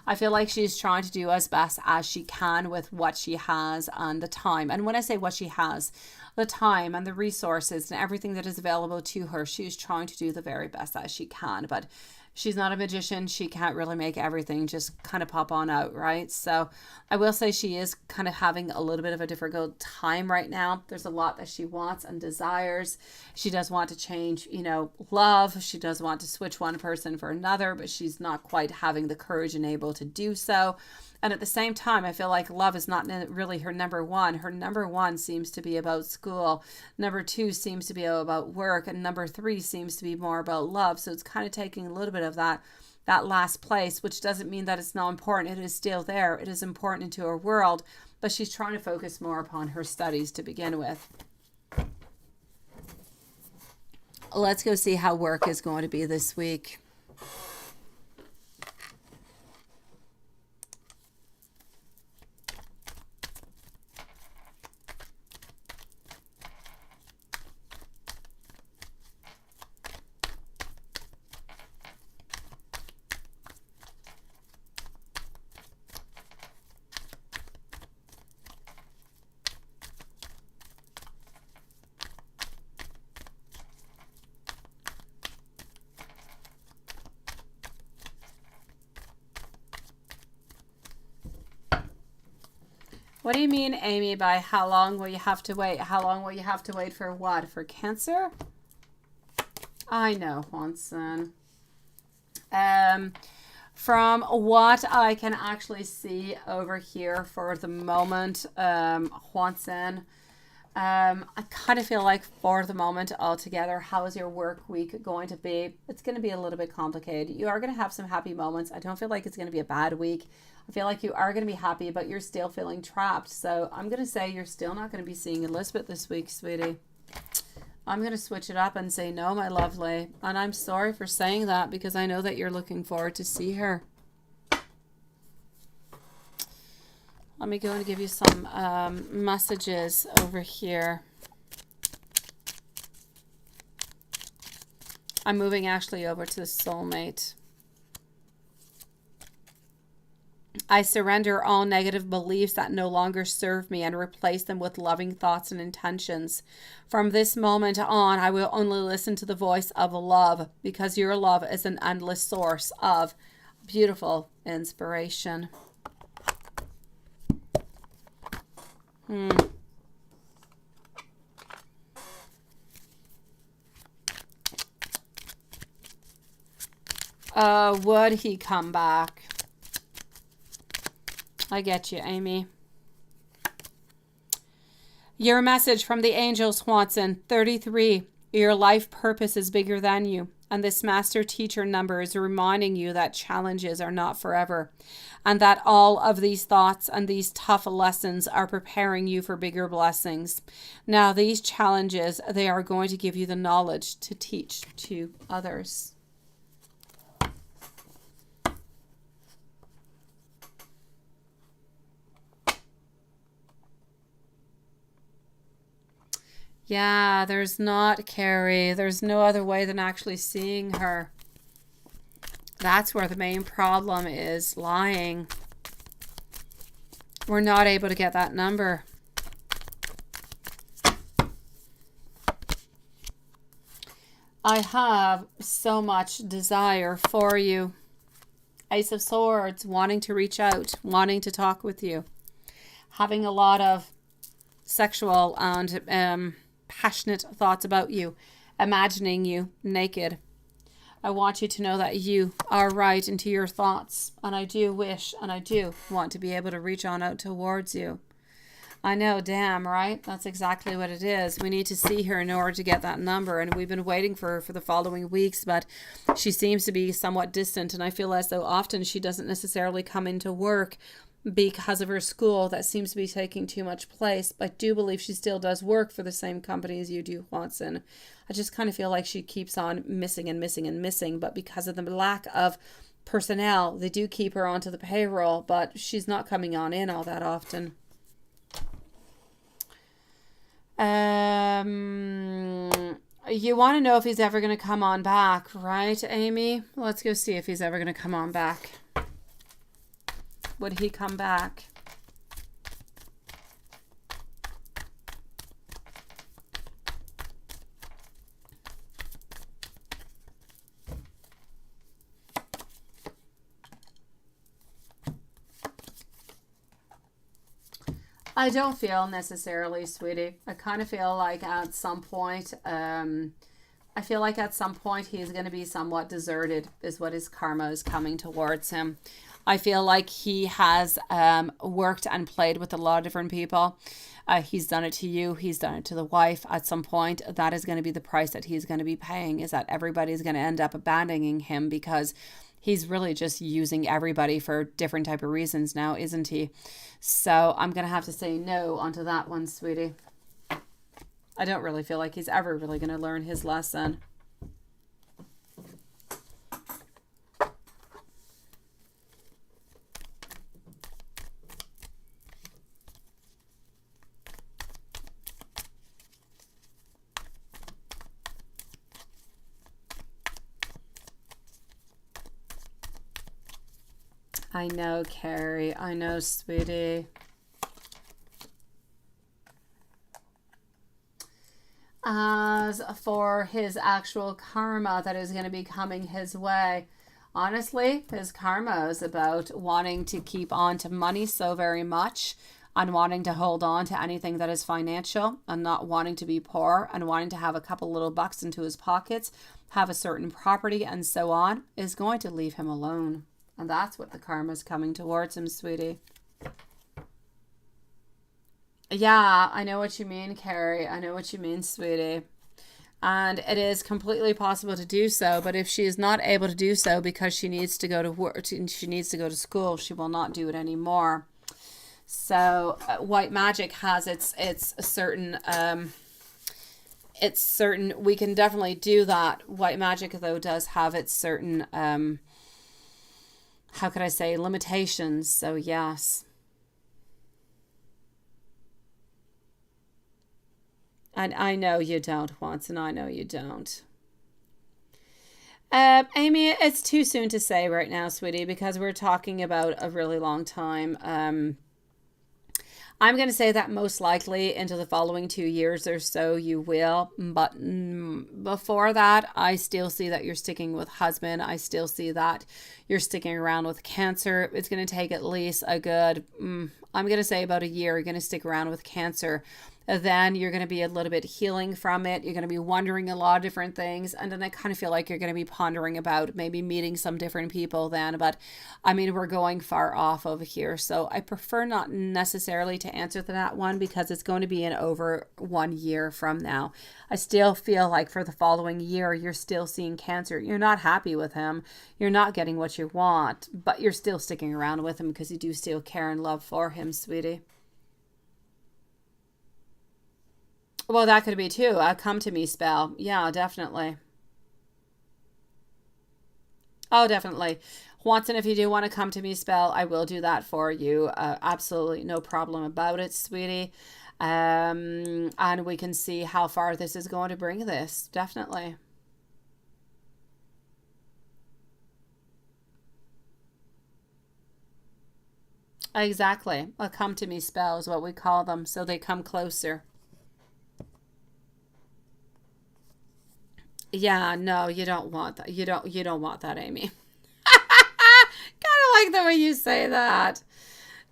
I feel like she's trying to do as best as she can with what she has and the time. And when I say what she has, the time and the resources and everything that is available to her, she's trying to do the very best as she can. But she's not a magician. She can't really make everything just kind of pop on out, right? So I will say she is kind of having a little bit of a difficult time right now. There's a lot that she wants and desires. She does want to change, love. She does want to switch one person for another, but she's not quite having the courage and able to do so. And at the same time, I feel like love is not really her number one. Her number one seems to be about school. Number two seems to be about work. And number three seems to be more about love. So it's kind of taking a little bit of that last place, which doesn't mean that it's not important. It is still there. It is important into her world. But she's trying to focus more upon her studies to begin with. Let's go see how work is going to be this week. What do you mean, Amy, by how long will you have to wait? How long will you have to wait for what? For Cancer? I know, Juanson. From what I can actually see over here for the moment, Juanson, I kind of feel like for the moment altogether, how is your work week going to be? It's going to be a little bit complicated. You are going to have some happy moments. I don't feel like it's going to be a bad week. I feel like you are going to be happy, but you're still feeling trapped. So I'm going to say you're still not going to be seeing Elizabeth this week, sweetie. I'm going to switch it up and say no, my lovely. And I'm sorry for saying that because I know that you're looking forward to see her. Let me go and give you some messages over here. I'm moving actually over to the soulmate. I surrender all negative beliefs that no longer serve me and replace them with loving thoughts and intentions. From this moment on, I will only listen to the voice of love because your love is an endless source of beautiful inspiration. Would he come back? I get you, Amy. Your message from the angels, Swanson. 33. Your life purpose is bigger than you. And this master teacher number is reminding you that challenges are not forever, and that all of these thoughts and these tough lessons are preparing you for bigger blessings. Now, these challenges, they are going to give you the knowledge to teach to others. Yeah, there's not, Carrie. There's no other way than actually seeing her. That's where the main problem is lying. We're not able to get that number. I have so much desire for you. Ace of Swords, wanting to reach out, wanting to talk with you. Having a lot of sexual and passionate thoughts about you, imagining you naked. I want you to know that you are right into your thoughts, and I do wish and I do want to be able to reach on out towards you. I know, damn, right? That's exactly what it is. We need to see her in order to get that number, and we've been waiting for her for the following weeks, but she seems to be somewhat distant, and I feel as though often she doesn't necessarily come into work because of her school. That seems to be taking too much place. But I do believe she still does work for the same company as you do, Watson. I just kind of feel like she keeps on missing and missing and missing, but because of the lack of personnel, they do keep her onto the payroll, but she's not coming on in all that often. You want to know if he's ever going to come on back, right, Amy? Let's go see if he's ever going to come on back. Would he come back? I don't feel necessarily, sweetie. I kind of feel like at some point, he's going to be somewhat deserted, is what his karma is coming towards him. I feel like he has worked and played with a lot of different people. He's done it to you. He's done it to the wife. At some point, that is going to be the price that he's going to be paying, is that everybody's going to end up abandoning him because he's really just using everybody for different type of reasons now, isn't he? So I'm going to have to say no onto that one, sweetie. I don't really feel like he's ever really going to learn his lesson. I know, Carrie. I know, sweetie. As for his actual karma that is going to be coming his way, honestly, his karma is about wanting to keep on to money so very much and wanting to hold on to anything that is financial and not wanting to be poor and wanting to have a couple little bucks into his pockets, have a certain property and so on, is going to leave him alone. And that's what the karma is coming towards him, sweetie. Yeah, I know what you mean, Carrie. I know what you mean, sweetie. And it is completely possible to do so. But if she is not able to do so because she needs to go to work, she needs to go to school, she will not do it anymore. So white magic has its certain we can definitely do that. White magic, though, does have its certain how could I say, limitations. So yes. And I know you don't, Watson. I know you don't. Amy, it's too soon to say right now, sweetie, because we're talking about a really long time. I'm going to say that most likely into the following 2 years or so you will. But before that, I still see that you're sticking with husband. I still see that you're sticking around with Cancer. It's going to take at least a good, I'm going to say about a year, you're going to stick around with Cancer. Then you're going to be a little bit healing from it. You're going to be wondering a lot of different things. And then I kind of feel like you're going to be pondering about maybe meeting some different people then. But I mean, we're going far off over here. So I prefer not necessarily to answer that one because it's going to be in over 1 year from now. I still feel like for the following year, you're still seeing Cancer. You're not happy with him. You're not getting what you want, but you're still sticking around with him because you do still care and love for him, sweetie. Well, that could be too. A come to me spell. Yeah, definitely. Oh, definitely. Watson, if you do want to come to me spell, I will do that for you. Absolutely no problem about it, sweetie. And we can see how far this is going to bring this. Definitely. Exactly. A come to me spell is what we call them. So they come closer. Yeah, no, you don't want that. You don't want that, Amy. Kind of like the way you say that.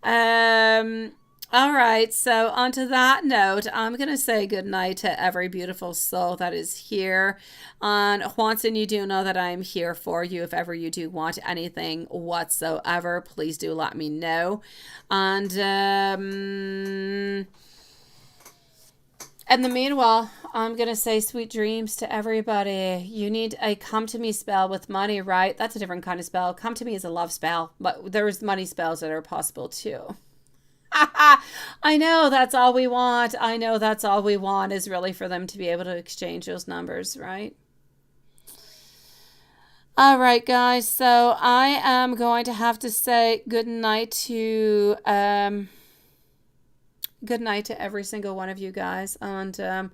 Um all right, so onto that note, I'm going to say goodnight to every beautiful soul that is here. And Juanson, you do know that I'm here for you. If ever you do want anything whatsoever, please do let me know. And in the meanwhile, I'm going to say sweet dreams to everybody. You need a come to me spell with money, right? That's a different kind of spell. Come to me is a love spell, but there's money spells that are possible too. I know that's all we want. I know that's all we want is really for them to be able to exchange those numbers, right? All right, guys. So I am going to have to say good night to every single one of you guys, and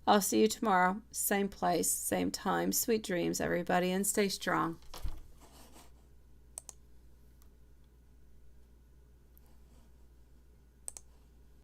I'll see you tomorrow. Same place, same time. Sweet dreams, everybody, and stay strong.